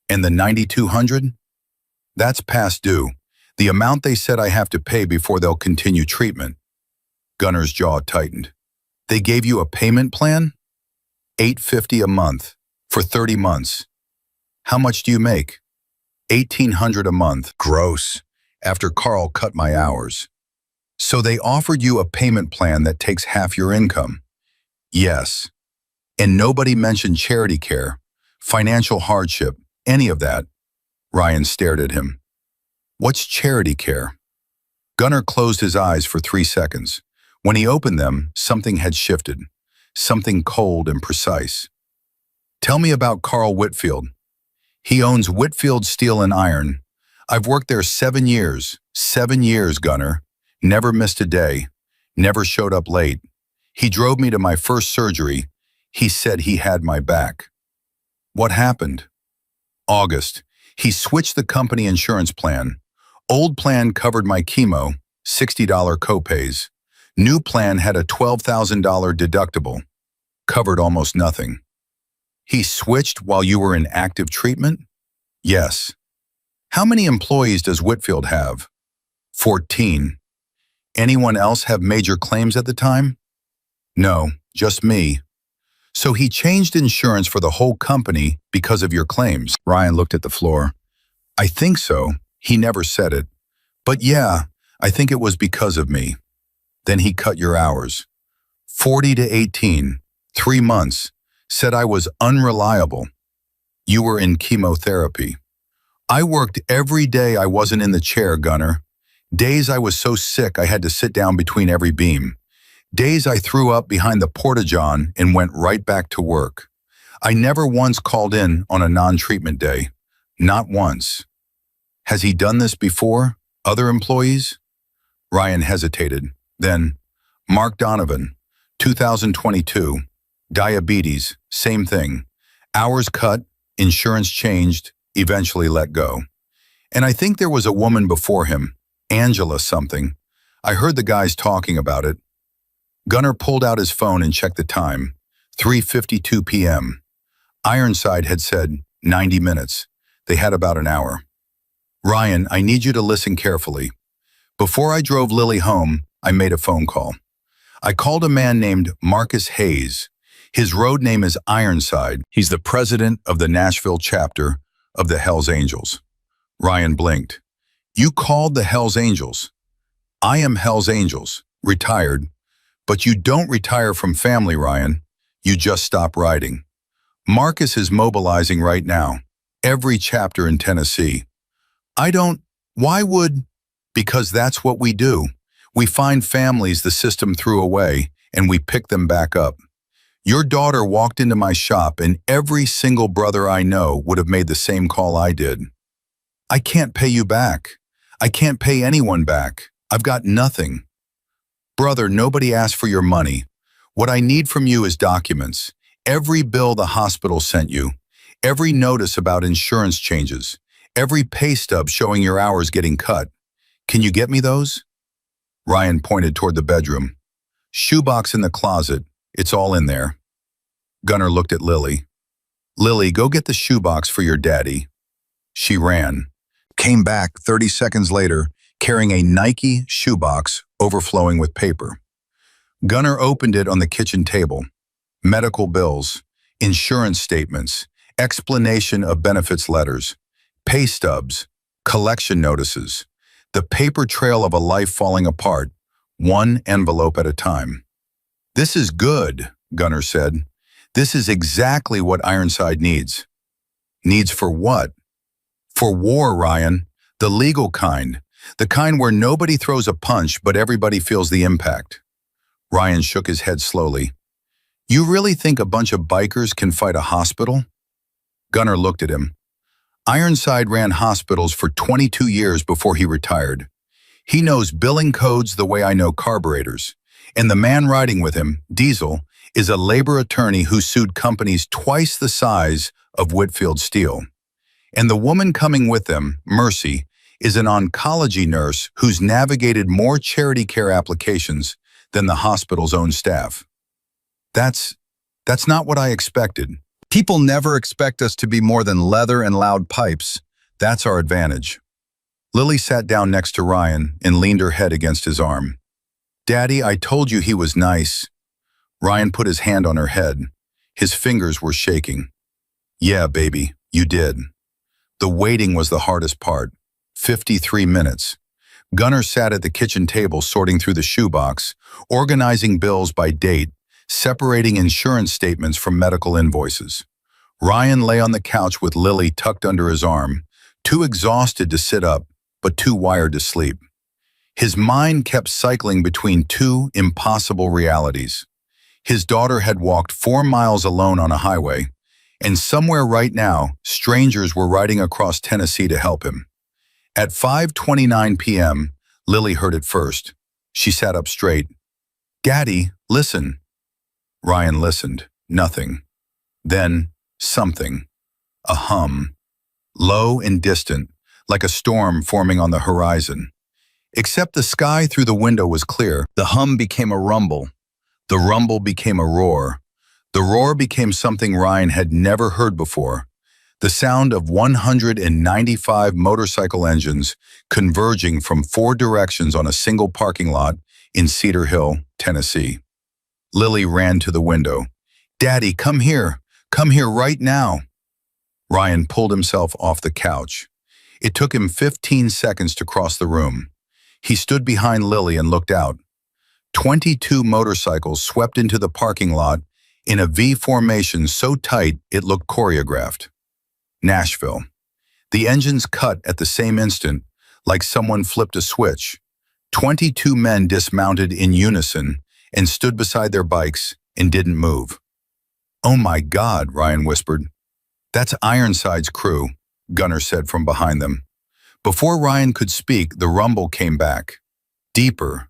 "And the $9,200? "That's past due. The amount they said I have to pay before they'll continue treatment." Gunnar's jaw tightened. "They gave you a payment plan?" $850 a month, for 30 months. "How much do you make?" $1,800 a month, gross, after Carl cut my hours. "So they offered you a payment plan that takes half your income?" "Yes." "And nobody mentioned charity care, financial hardship, any of that?" Ryan stared at him. "What's charity care?" Gunnar closed his eyes for 3 seconds. When he opened them, something had shifted, something cold and precise. "Tell me about Carl Whitfield." "He owns Whitfield Steel and Iron. I've worked there 7 years. 7 years, Gunnar. Never missed a day. Never showed up late. He drove me to my first surgery. He said he had my back." "What happened?" "August. He switched the company insurance plan. Old plan covered my chemo, $60 copays. New plan had a $12,000 deductible. Covered almost nothing." "He switched while you were in active treatment?" "Yes." "How many employees does Whitfield have?" 14. "Anyone else have major claims at the time?" "No, just me." "So he changed insurance for the whole company because of your claims?" Ryan looked at the floor. "I think so. He never said it. But yeah, I think it was because of me." "Then he cut your hours." 40 to 18, 3 months. Said I was unreliable." "You were in chemotherapy." "I worked every day I wasn't in the chair, Gunnar. Days I was so sick I had to sit down between every beam. Days I threw up behind the porta-john and went right back to work. I never once called in on a non-treatment day. Not once." "Has he done this before? Other employees?" Ryan hesitated. Then, "Mark Donovan, 2022. Diabetes, same thing. Hours cut, insurance changed, eventually let go. And I think there was a woman before him, Angela something. I heard the guys talking about it." Gunnar pulled out his phone and checked the time. 3:52 p.m. Ironside had said 90 minutes. They had about an hour. "Ryan, I need you to listen carefully. Before I drove Lily home, I made a phone call. I called a man named Marcus Hayes. His road name is Ironside. He's the president of the Nashville chapter of the Hells Angels. Ryan blinked. You called the Hells Angels? I am Hells Angels, retired. But you don't retire from family, Ryan. You just stop riding. Marcus is mobilizing right now. Every chapter in Tennessee. Why would? Because that's what we do. We find families the system threw away, and we pick them back up. Your daughter walked into my shop, and every single brother I know would have made the same call I did. I can't pay you back. I can't pay anyone back. I've got nothing. Brother, nobody asked for your money. What I need from you is documents. Every bill the hospital sent you. Every notice about insurance changes. Every pay stub showing your hours getting cut. Can you get me those? Ryan pointed toward the bedroom. Shoebox in the closet. It's all in there. Gunnar looked at Lily. Lily, go get the shoebox for your daddy. She ran. Came back 30 seconds later, carrying a Nike shoebox overflowing with paper. Gunnar opened it on the kitchen table. Medical bills, insurance statements, explanation of benefits letters, pay stubs, collection notices, the paper trail of a life falling apart, one envelope at a time. This is good, Gunnar said. This is exactly what Ironside needs. Needs for what? For war, Ryan. The legal kind. The kind where nobody throws a punch but everybody feels the impact. Ryan shook his head slowly. You really think a bunch of bikers can fight a hospital? Gunnar looked at him. Ironside ran hospitals for 22 years before he retired. He knows billing codes the way I know carburetors. And the man riding with him, Diesel, is a labor attorney who sued companies twice the size of Whitfield Steel. And the woman coming with them, Mercy, is an oncology nurse who's navigated more charity care applications than the hospital's own staff. That's not what I expected. People never expect us to be more than leather and loud pipes. That's our advantage. Lily sat down next to Ryan and leaned her head against his arm. Daddy, I told you he was nice. Ryan put his hand on her head. His fingers were shaking. Yeah, baby, you did. The waiting was the hardest part. 53 minutes. Gunnar sat at the kitchen table sorting through the shoebox, organizing bills by date, separating insurance statements from medical invoices. Ryan lay on the couch with Lily tucked under his arm, too exhausted to sit up, but too wired to sleep. His mind kept cycling between two impossible realities. His daughter had walked 4 miles alone on a highway, and somewhere right now, strangers were riding across Tennessee to help him. At 5:29 p.m., Lily heard it first. She sat up straight. Daddy, listen. Ryan listened. Nothing. Then, something. A hum. Low and distant, like a storm forming on the horizon. Except the sky through the window was clear. The hum became a rumble. The rumble became a roar. The roar became something Ryan had never heard before. The sound of 195 motorcycle engines converging from 4 directions on a single parking lot in Cedar Hill, Tennessee. Lily ran to the window. Daddy, come here. Come here right now. Ryan pulled himself off the couch. It took him 15 seconds to cross the room. He stood behind Lily and looked out. 22 motorcycles swept into the parking lot in a V formation so tight it looked choreographed. Nashville. The engines cut at the same instant, like someone flipped a switch. 22 men dismounted in unison and stood beside their bikes and didn't move. Oh my God, Ryan whispered. That's Ironside's crew, Gunnar said from behind them. Before Ryan could speak, the rumble came back. Deeper,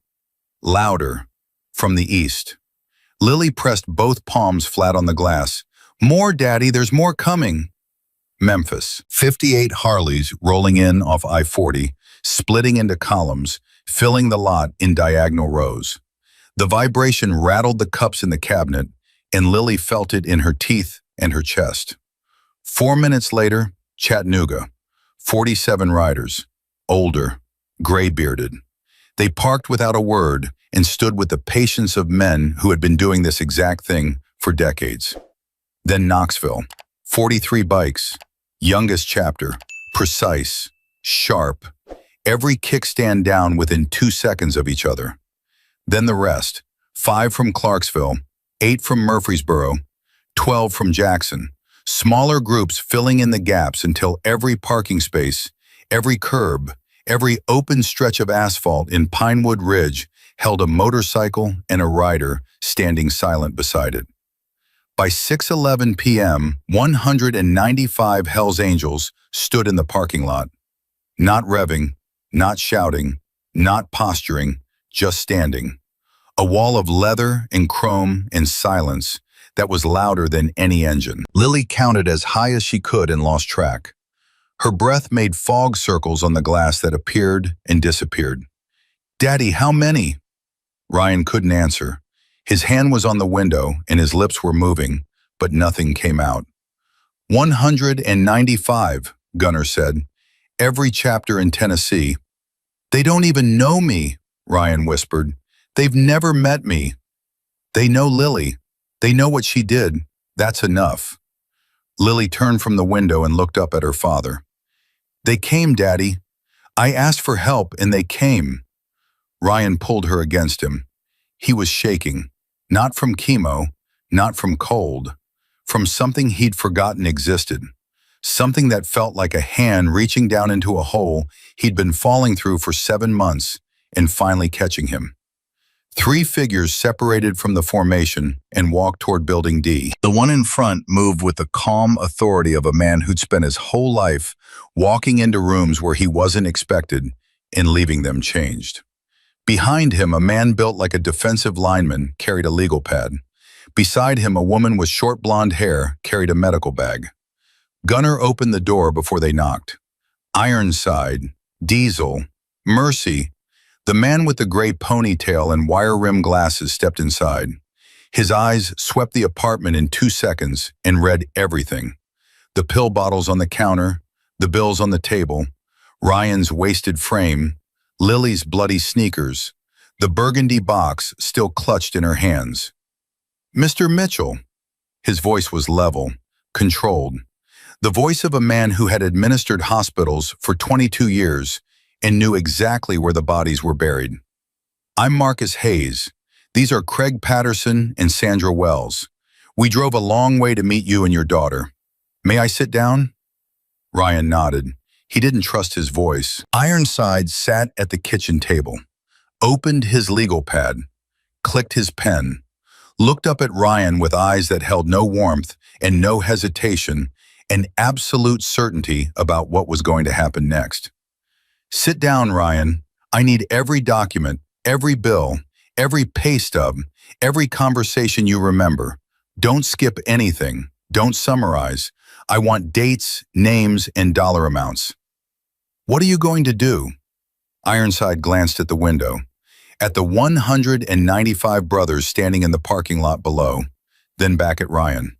louder, from the east. Lily pressed both palms flat on the glass. More, Daddy, there's more coming. Memphis. 58 Harleys rolling in off I-40, splitting into columns, filling the lot in diagonal rows. The vibration rattled the cups in the cabinet, and Lily felt it in her teeth and her chest. 4 minutes later, Chattanooga. 47 riders, older, gray-bearded. They parked without a word and stood with the patience of men who had been doing this exact thing for decades. Then Knoxville. 43 bikes. Youngest chapter. Precise. Sharp. Every kickstand down within 2 seconds of each other. Then the rest. 5 from Clarksville, 8 from Murfreesboro, 12 from Jackson. Smaller groups filling in the gaps until every parking space, every curb, every open stretch of asphalt in Pinewood Ridge held a motorcycle and a rider standing silent beside it. By 6:11 p.m., 195 Hells Angels stood in the parking lot. Not revving, not shouting, not posturing, just standing. A wall of leather and chrome and silence that was louder than any engine. Lily counted as high as she could and lost track. Her breath made fog circles on the glass that appeared and disappeared. "Daddy, how many?" Ryan couldn't answer. His hand was on the window and his lips were moving, but nothing came out. 195, Gunner said. "Every chapter in Tennessee." "They don't even know me," Ryan whispered. "They've never met me." "They know Lily. They know what she did. That's enough." Lily turned from the window and looked up at her father. "They came, Daddy. I asked for help and they came." Ryan pulled her against him. He was shaking, not from chemo, not from cold, from something he'd forgotten existed, something that felt like a hand reaching down into a hole he'd been falling through for 7 months and finally catching him. 3 figures separated from the formation and walked toward Building D. The one in front moved with the calm authority of a man who'd spent his whole life walking into rooms where he wasn't expected and leaving them changed. Behind him, a man built like a defensive lineman carried a legal pad. Beside him, a woman with short blonde hair carried a medical bag. Gunner opened the door before they knocked. Ironside, Diesel, Mercy. The man with the gray ponytail and wire-rimmed glasses stepped inside. His eyes swept the apartment in 2 seconds and read everything. The pill bottles on the counter, the bills on the table, Ryan's wasted frame, Lily's bloody sneakers, the burgundy box still clutched in her hands. "Mr. Mitchell." His voice was level, controlled. The voice of a man who had administered hospitals for 22 years and knew exactly where the bodies were buried. "I'm Marcus Hayes. These are Craig Patterson and Sandra Wells. We drove a long way to meet you and your daughter. May I sit down?" Ryan nodded. He didn't trust his voice. Ironside sat at the kitchen table, opened his legal pad, clicked his pen, looked up at Ryan with eyes that held no warmth and no hesitation and absolute certainty about what was going to happen next. "Sit down, Ryan. I need every document, every bill, every pay stub, every conversation you remember. Don't skip anything. Don't summarize. I want dates, names, and dollar amounts." "What are you going to do?" Ironside glanced at the window, at the 195 brothers standing in the parking lot below, then back at Ryan.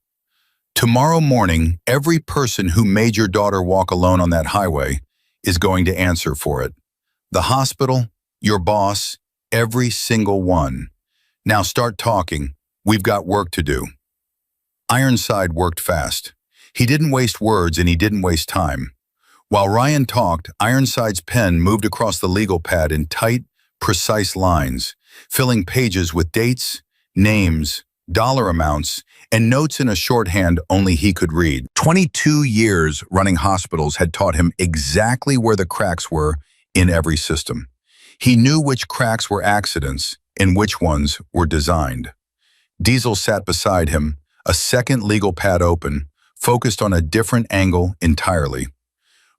"Tomorrow morning, every person who made your daughter walk alone on that highway is going to answer for it. The hospital, your boss, every single one. Now start talking. We've got work to do." Ironside worked fast. He didn't waste words and he didn't waste time. While Ryan talked, Ironside's pen moved across the legal pad in tight, precise lines, filling pages with dates, names, dollar amounts, and notes in a shorthand only he could read. 22 years running hospitals had taught him exactly where the cracks were in every system. He knew which cracks were accidents and which ones were designed. Diesel sat beside him, a second legal pad open, focused on a different angle entirely.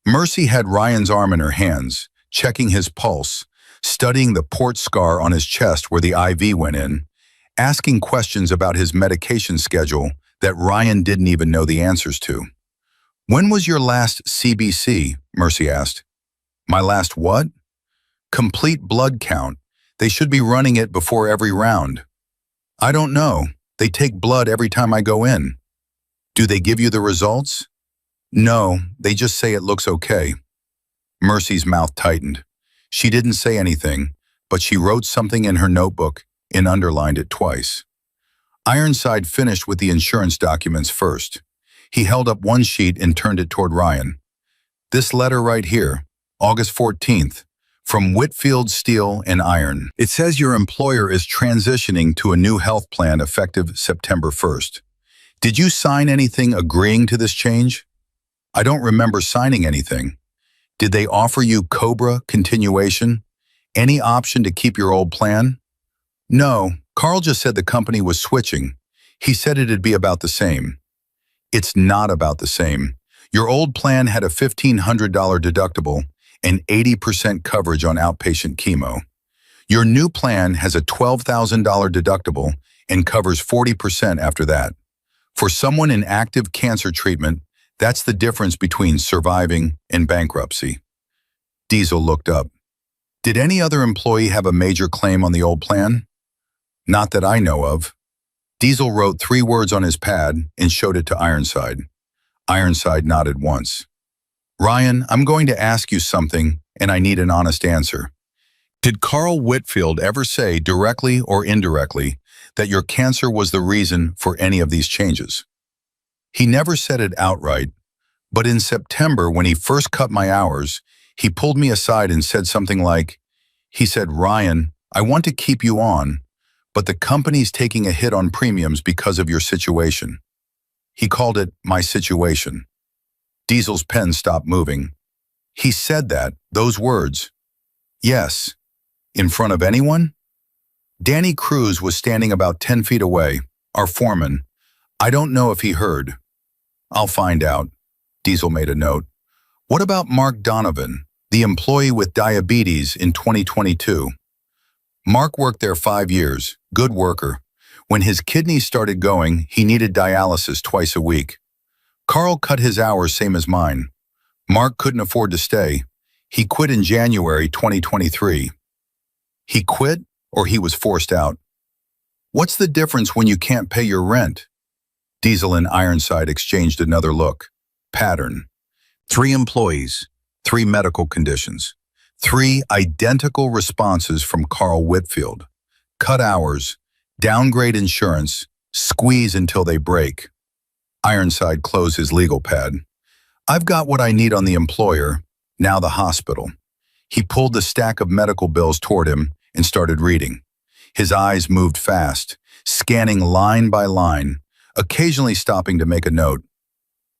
Mercy had Ryan's arm in her hands, checking his pulse, studying the port scar on his chest where the IV went in, asking questions about his medication schedule that Ryan didn't even know the answers to. "When was your last CBC?" Mercy asked. "My last what?" "Complete blood count. They should be running it before every round." "I don't know. They take blood every time I go in." "Do they give you the results?" "No, they just say it looks okay." Mercy's mouth tightened. She didn't say anything, but she wrote something in her notebook and underlined it twice. Ironside finished with the insurance documents first. He held up one sheet and turned it toward Ryan. This letter right here, August 14th, from Whitfield Steel and Iron. It says your employer is transitioning to a new health plan effective September 1st. Did you sign anything agreeing to this change? I don't remember signing anything. Did they offer you COBRA continuation? Any option to keep your old plan? No, Carl just said the company was switching. He said it'd be about the same. It's not about the same. Your old plan had a $1,500 deductible and 80% coverage on outpatient chemo. Your new plan has a $12,000 deductible and covers 40% after that. For someone in active cancer treatment, that's the difference between surviving and bankruptcy. Diesel looked up. Did any other employee have a major claim on the old plan? Not that I know of. Diesel wrote 3 words on his pad and showed it to Ironside. Ironside nodded once. Ryan, I'm going to ask you something, and I need an honest answer. Did Carl Whitfield ever say, directly or indirectly, that your cancer was the reason for any of these changes? He never said it outright, but in September, when he first cut my hours, he pulled me aside and said something like, he said, Ryan, I want to keep you on, but the company's taking a hit on premiums because of your situation. He called it my situation. Diesel's pen stopped moving. He said that, those words. Yes. In front of anyone? Danny Cruz was standing about 10 feet away, our foreman. I don't know if he heard. I'll find out. Diesel made a note. What about Mark Donovan, the employee with diabetes in 2022? Mark worked there 5 years, good worker. When his kidneys started going, he needed dialysis twice a week. Carl cut his hours same as mine. Mark couldn't afford to stay. He quit in January 2023. He quit or he was forced out? What's the difference when you can't pay your rent? Diesel and Ironside exchanged another look. Pattern. 3 employees, 3 medical conditions, 3 identical responses from Carl Whitfield. Cut hours, downgrade insurance, squeeze until they break. Ironside closed his legal pad. I've got what I need on the employer, now the hospital. He pulled the stack of medical bills toward him and started reading. His eyes moved fast, scanning line by line, occasionally stopping to make a note.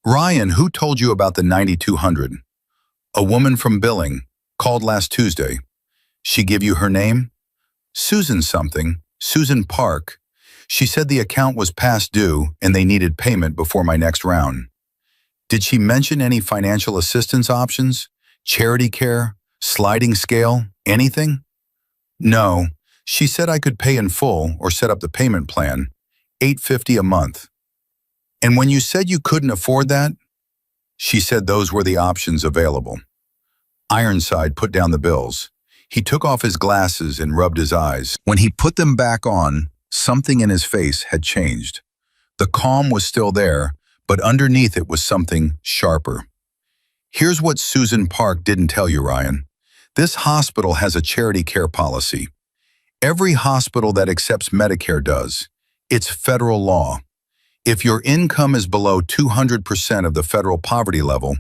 Ryan, who told you about the 9200? A woman from billing, called last Tuesday. She give you her name? Susan something, Susan Park. She said the account was past due and they needed payment before my next round. Did she mention any financial assistance options? Charity care? Sliding scale? Anything? No. She said I could pay in full or set up the payment plan, $850 a month. And when you said you couldn't afford that, she said those were the options available. Ironside put down the bills. He took off his glasses and rubbed his eyes. When he put them back on, something in his face had changed. The calm was still there, but underneath it was something sharper. Here's what Susan Park didn't tell you, Ryan. This hospital has a charity care policy. Every hospital that accepts Medicare does. It's federal law. If your income is below 200% of the federal poverty level,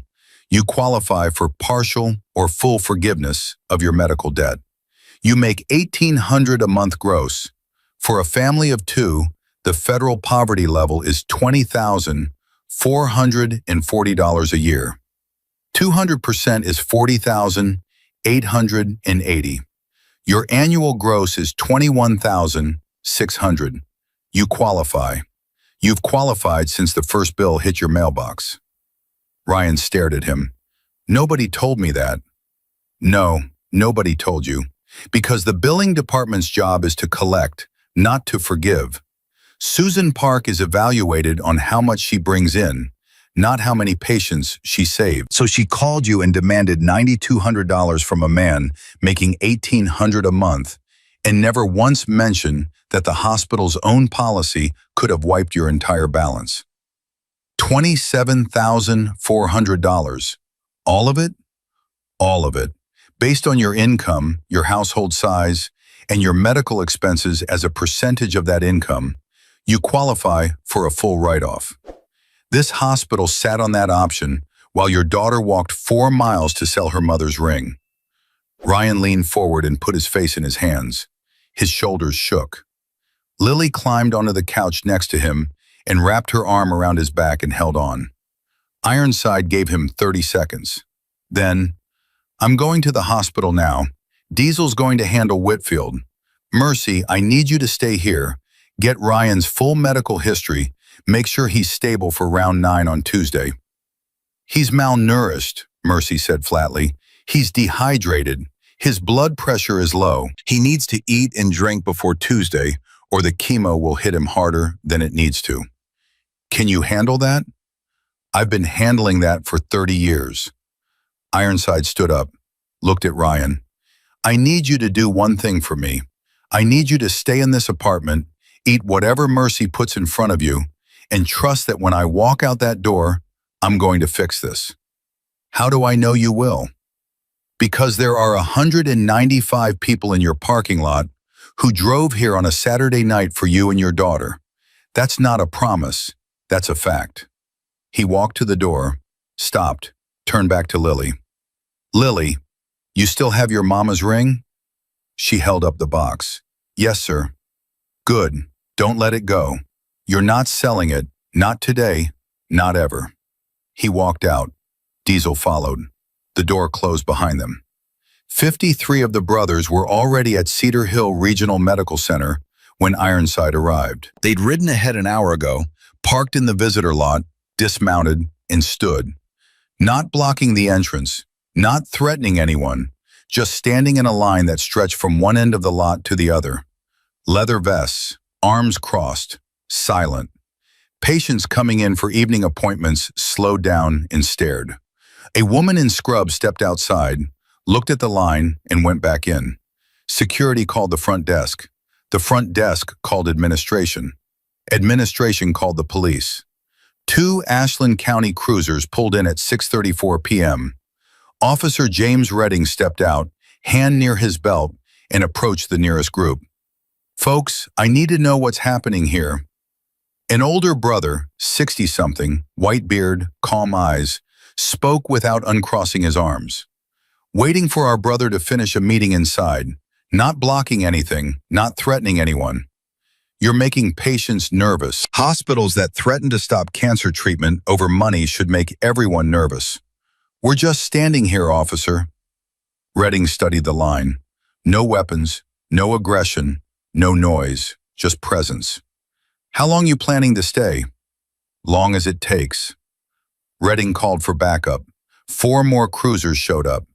you qualify for partial or full forgiveness of your medical debt. You make $1,800 a month gross. For a family of 2, the federal poverty level is $20,440 a year. 200% is $40,880. Your annual gross is $21,600. You qualify. You've qualified since the first bill hit your mailbox. Ryan stared at him. Nobody told me that. No, nobody told you. Because the billing department's job is to collect, not to forgive. Susan Park is evaluated on how much she brings in, not how many patients she saved. So she called you and demanded $9,200 from a man making $1,800 a month and never once mentioned that the hospital's own policy could have wiped your entire balance. $27,400. All of it? All of it. Based on your income, your household size, and your medical expenses as a percentage of that income, you qualify for a full write-off. This hospital sat on that option while your daughter walked 4 miles to sell her mother's ring. Ryan leaned forward and put his face in his hands. His shoulders shook. Lily climbed onto the couch next to him and wrapped her arm around his back and held on. Ironside gave him 30 seconds. Then, "I'm going to the hospital now. Diesel's going to handle Whitfield. Mercy, I need you to stay here. Get Ryan's full medical history. Make sure he's stable for round 9 on Tuesday." "He's malnourished," Mercy said flatly. "He's dehydrated. His blood pressure is low. He needs to eat and drink before Tuesday, or the chemo will hit him harder than it needs to." "Can you handle that?" "I've been handling that for 30 years. Ironside stood up, looked at Ryan. "I need you to do one thing for me. I need you to stay in this apartment, eat whatever Mercy puts in front of you, and trust that when I walk out that door, I'm going to fix this." "How do I know you will?" "Because there are 195 people in your parking lot who drove here on a Saturday night for you and your daughter. That's not a promise, that's a fact." He walked to the door, stopped, turned back to Lily. "Lily, you still have your mama's ring?" She held up the box. "Yes, sir." "Good, don't let it go. You're not selling it, not today, not ever." He walked out. Diesel followed. The door closed behind them. 53 of the brothers were already at Cedar Hill Regional Medical Center when Ironside arrived. They'd ridden ahead an hour ago, parked in the visitor lot, dismounted, and stood. Not blocking the entrance, not threatening anyone, just standing in a line that stretched from one end of the lot to the other. Leather vests, arms crossed, silent. Patients coming in for evening appointments slowed down and stared. A woman in scrubs stepped outside, looked at the line, and went back in. Security called the front desk. The front desk called administration. Administration called the police. 2 Ashland County cruisers pulled in at 6:34 p.m. Officer James Redding stepped out, hand near his belt, and approached the nearest group. "Folks, I need to know what's happening here." An older brother, 60-something, white beard, calm eyes, spoke without uncrossing his arms. "Waiting for our brother to finish a meeting inside, not blocking anything, not threatening anyone. You're making patients nervous. Hospitals that threaten to stop cancer treatment over money should make everyone nervous. We're just standing here, officer." Redding studied the line. No weapons, no aggression, no noise, just presence. "How long you planning to stay?" "Long as it takes." Redding called for backup. 4 more cruisers showed up.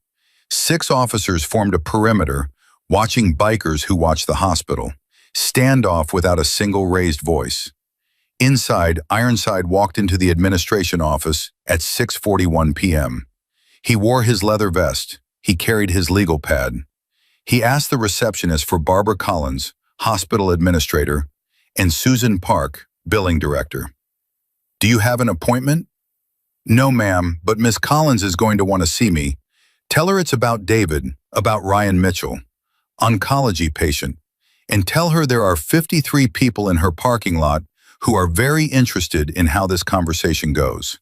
6 officers formed a perimeter, watching bikers who watched the hospital. Standoff without a single raised voice. Inside, Ironside walked into the administration office at 6:41 p.m. He wore his leather vest. He carried his legal pad. He asked the receptionist for Barbara Collins, hospital administrator, and Susan Park, billing director. "Do you have an appointment?" "No, ma'am, but Miss Collins is going to want to see me. Tell her it's about David, about Ryan Mitchell, oncology patient, and tell her there are 53 people in her parking lot who are very interested in how this conversation goes."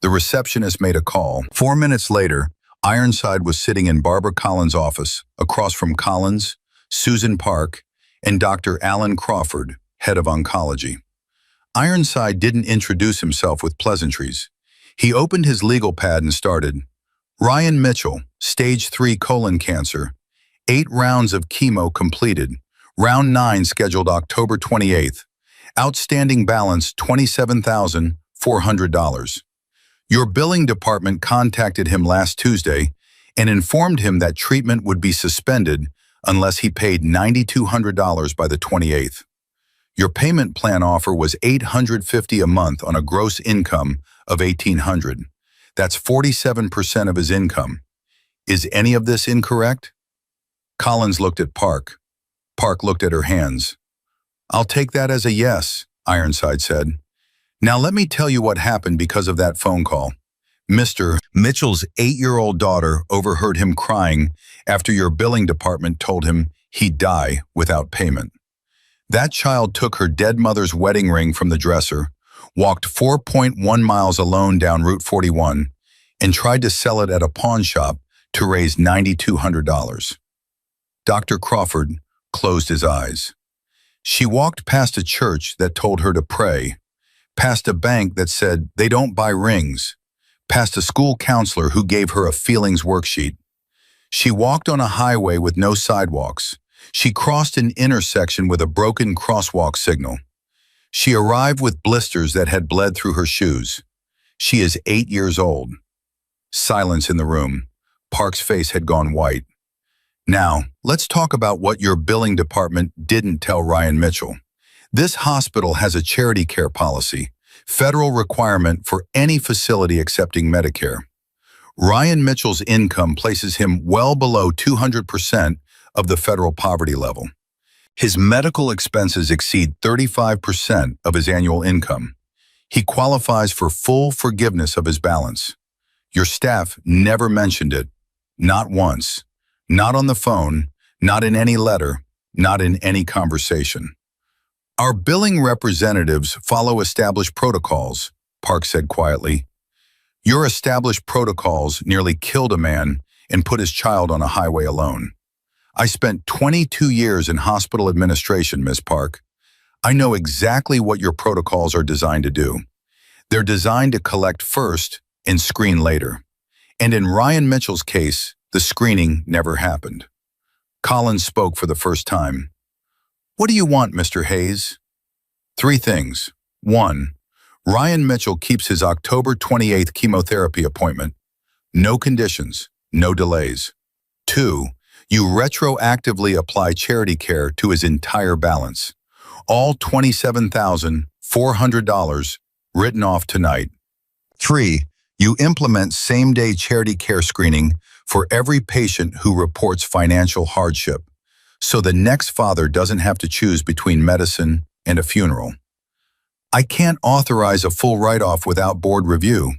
The receptionist made a call. 4 minutes later, Ironside was sitting in Barbara Collins' office, across from Collins, Susan Park, and Dr. Alan Crawford, head of oncology. Ironside didn't introduce himself with pleasantries. He opened his legal pad and started. "Ryan Mitchell, stage 3 colon cancer. 8 rounds of chemo completed. Round 9 scheduled October 28th. Outstanding balance $27,400. Your billing department contacted him last Tuesday and informed him that treatment would be suspended unless he paid $9,200 by the 28th. Your payment plan offer was $850 a month on a gross income of $1,800. That's 47% of his income. Is any of this incorrect?" Collins looked at Park. Park looked at her hands. "I'll take that as a yes," Ironside said. "Now let me tell you what happened because of that phone call. Mr. Mitchell's 8-year-old daughter overheard him crying after your billing department told him he'd die without payment. That child took her dead mother's wedding ring from the dresser, walked 4.1 miles alone down Route 41, and tried to sell it at a pawn shop to raise $9,200. Dr. Crawford closed his eyes. She walked past a church that told her to pray, past a bank that said they don't buy rings, past a school counselor who gave her a feelings worksheet. She walked on a highway with no sidewalks. She crossed an intersection with a broken crosswalk signal. She arrived with blisters that had bled through her shoes. She is 8 years old. Silence in the room. Park's face had gone white. Now, let's talk about what your billing department didn't tell Ryan Mitchell. This hospital has a charity care policy, federal requirement for any facility accepting Medicare. Ryan Mitchell's income places him well below 200% of the federal poverty level. His medical expenses exceed 35% of his annual income. He qualifies for full forgiveness of his balance. Your staff never mentioned it, not once, not on the phone, not in any letter, not in any conversation. Our billing representatives follow established protocols, Park said quietly. Your established protocols nearly killed a man and put his child on a highway alone. I spent 22 years in hospital administration, Ms. Park. I know exactly what your protocols are designed to do. They're designed to collect first and screen later. And in Ryan Mitchell's case, the screening never happened. Collins spoke for the first time. What do you want, Mr. Hayes? 3 things. 1. Ryan Mitchell keeps his October 28th chemotherapy appointment. No conditions, no delays. 2. You retroactively apply charity care to his entire balance. All $27,400 written off tonight. 3. You implement same-day charity care screening for every patient who reports financial hardship, so the next father doesn't have to choose between medicine and a funeral. I can't authorize a full write-off without board review.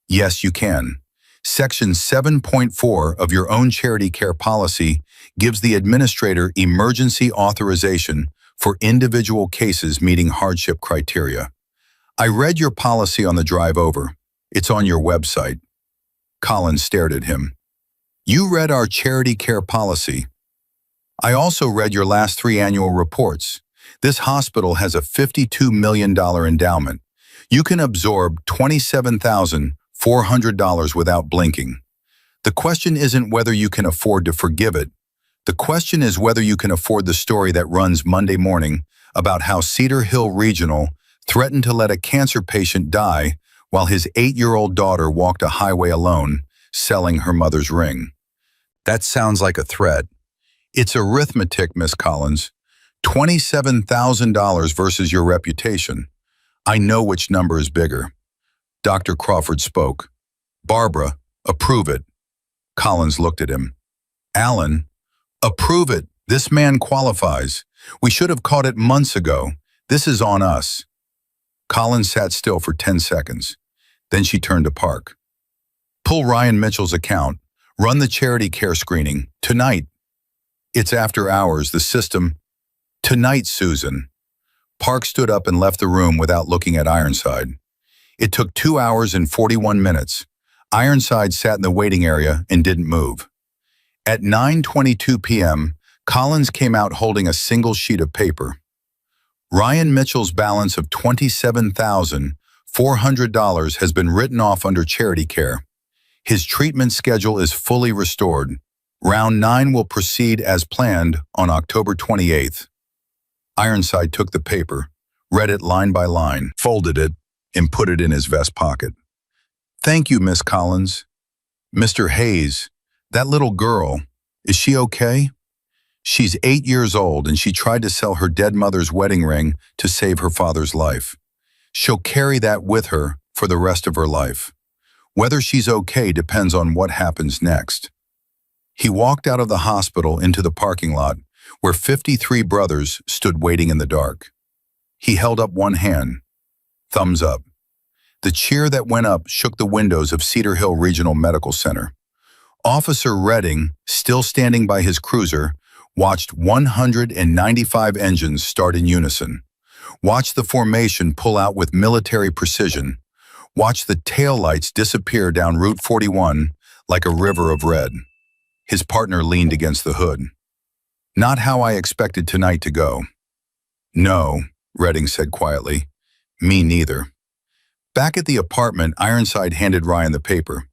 Yes, you can. Section 7.4 of your own charity care policy gives the administrator emergency authorization for individual cases meeting hardship criteria. I read your policy on the drive over. It's on your website. Collins stared at him. You read our charity care policy. I also read your last 3 annual reports. This hospital has a $52 million endowment. You can absorb $27,400 without blinking. The question isn't whether you can afford to forgive it. The question is whether you can afford the story that runs Monday morning about how Cedar Hill Regional threatened to let a cancer patient die while his 8-year-old daughter walked a highway alone, selling her mother's ring. That sounds like a threat. It's arithmetic, Miss Collins. $27,000 versus your reputation. I know which number is bigger. Dr. Crawford spoke. Barbara, approve it. Collins looked at him. Alan, approve it. This man qualifies. We should have caught it months ago. This is on us. Collins sat still for 10 seconds. Then she turned to Park. Pull Ryan Mitchell's account. Run the charity care screening. Tonight. It's after hours. The system. Tonight, Susan. Park stood up and left the room without looking at Ironside. It took 2 hours and 41 minutes. Ironside sat in the waiting area and didn't move. At 9:22 p.m., Collins came out holding a single sheet of paper. Ryan Mitchell's balance of $27,400 has been written off under charity care. His treatment schedule is fully restored. Round 9 will proceed as planned on October 28th. Ironside took the paper, read it line by line, folded it, and put it in his vest pocket. Thank you, Miss Collins. Mr. Hayes, that little girl, is she okay? She's 8 years old and she tried to sell her dead mother's wedding ring to save her father's life. She'll carry that with her for the rest of her life. Whether she's okay depends on what happens next. He walked out of the hospital into the parking lot where 53 brothers stood waiting in the dark. He held up one hand, thumbs up. The cheer that went up shook the windows of Cedar Hill Regional Medical Center. Officer Redding, still standing by his cruiser, watched 195 engines start in unison, watched the formation pull out with military precision, watched the taillights disappear down Route 41 like a river of red. His partner leaned against the hood. "Not how I expected tonight to go." "No," Redding said quietly. "Me neither." Back at the apartment, Ironside handed Ryan the paper.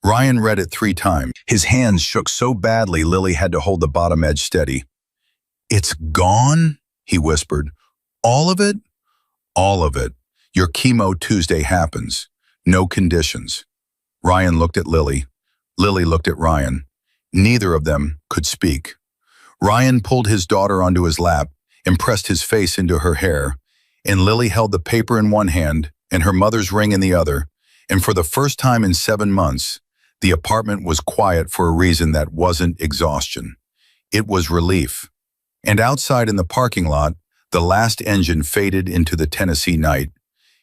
Ryan read it 3 times. His hands shook so badly Lily had to hold the bottom edge steady. "It's gone?" he whispered. "All of it?" "All of it. Your chemo Tuesday happens. No conditions." Ryan looked at Lily. Lily looked at Ryan. Neither of them could speak. Ryan pulled his daughter onto his lap and pressed his face into her hair, and Lily held the paper in one hand and her mother's ring in the other, and for the first time in 7 months, the apartment was quiet for a reason that wasn't exhaustion. It was relief. And outside in the parking lot, the last engine faded into the Tennessee night,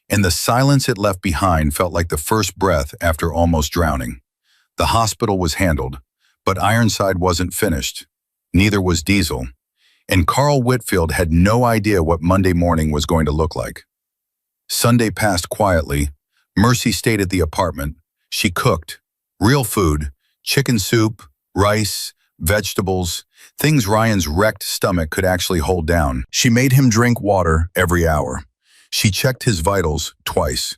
and the silence it left behind felt like the first breath after almost drowning. The hospital was handled, but Ironside wasn't finished. Neither was Diesel. And Carl Whitfield had no idea what Monday morning was going to look like. Sunday passed quietly. Mercy stayed at the apartment. She cooked. Real food, chicken soup, rice, vegetables, things Ryan's wrecked stomach could actually hold down. She made him drink water every hour. She checked his vitals twice.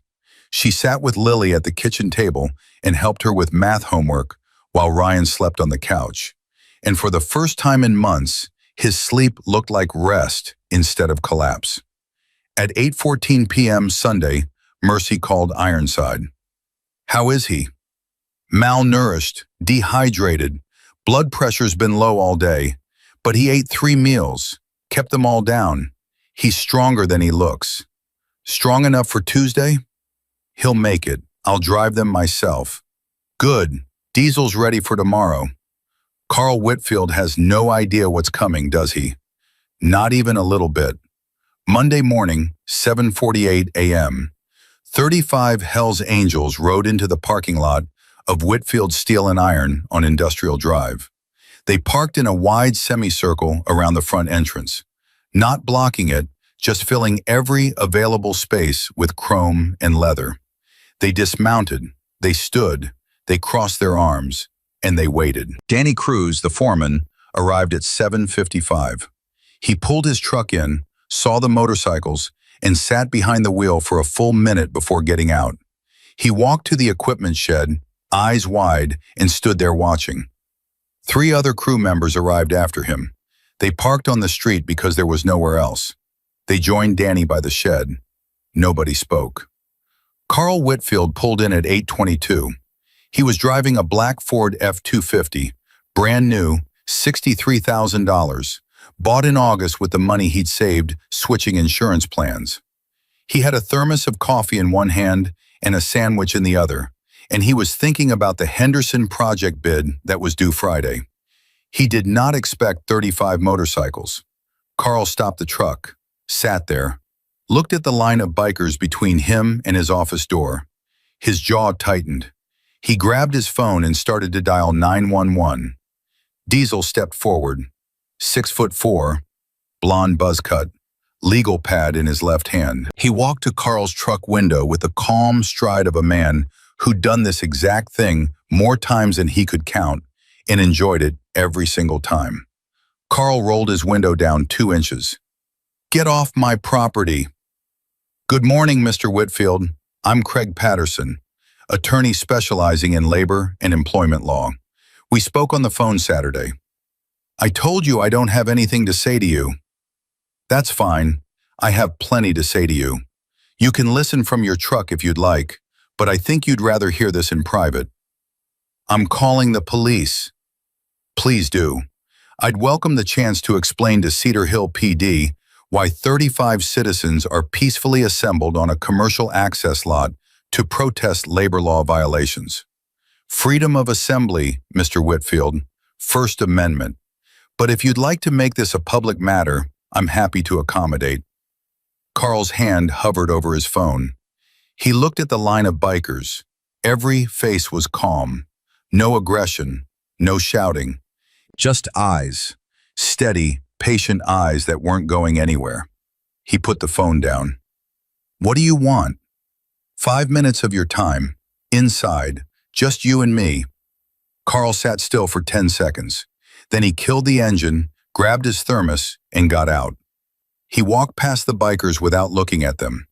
She sat with Lily at the kitchen table and helped her with math homework while Ryan slept on the couch. And for the first time in months, his sleep looked like rest instead of collapse. At 8:14 p.m. Sunday, Mercy called Ironside. "How is he?" "Malnourished, dehydrated, blood pressure's been low all day, but he ate 3 meals, kept them all down. He's stronger than he looks." "Strong enough for Tuesday?" "He'll make it. I'll drive them myself." "Good. Diesel's ready for tomorrow." Carl Whitfield has no idea what's coming, does he? Not even a little bit. Monday morning, 7:48 a.m. 35 Hells Angels rode into the parking lot of Whitfield Steel and Iron on Industrial Drive. They parked in a wide semicircle around the front entrance, not blocking it, just filling every available space with chrome and leather. They dismounted, they stood, they crossed their arms, and they waited. Danny Cruz, the foreman, arrived at 7:55. He pulled his truck in, saw the motorcycles, and sat behind the wheel for a full minute before getting out. He walked to the equipment shed, eyes wide, and stood there watching. 3 other crew members arrived after him. They parked on the street because there was nowhere else. They joined Danny by the shed. Nobody spoke. Carl Whitfield pulled in at 8:22. He was driving a black Ford F-250, brand new, $63,000, bought in August with the money he'd saved switching insurance plans. He had a thermos of coffee in one hand and a sandwich in the other, and he was thinking about the Henderson project bid that was due Friday. He did not expect 35 motorcycles. Carl stopped the truck, sat there, looked at the line of bikers between him and his office door. His jaw tightened. He grabbed his phone and started to dial 911. Diesel stepped forward, 6'4", blonde buzz cut, legal pad in his left hand. He walked to Carl's truck window with the calm stride of a man who'd done this exact thing more times than he could count and enjoyed it every single time. Carl rolled his window down 2 inches. "Get off my property." "Good morning, Mr. Whitfield. I'm Craig Patterson, attorney specializing in labor and employment law. We spoke on the phone Saturday. I told you I don't have anything to say to you." "That's fine. I have plenty to say to you. You can listen from your truck if you'd like, but I think you'd rather hear this in private." "I'm calling the police." "Please do. I'd welcome the chance to explain to Cedar Hill PD why 35 citizens are peacefully assembled on a commercial access lot to protest labor law violations. Freedom of assembly, Mr. Whitfield, First Amendment. But if you'd like to make this a public matter, I'm happy to accommodate." Carl's hand hovered over his phone. He looked at the line of bikers. Every face was calm. No aggression, no shouting. Just eyes. Steady, patient eyes that weren't going anywhere. He put the phone down. What do you want? 5 minutes of your time. Inside. Just you and me. Carl sat still for 10 seconds. Then he killed the engine, grabbed his thermos, and got out. He walked past the bikers without looking at them.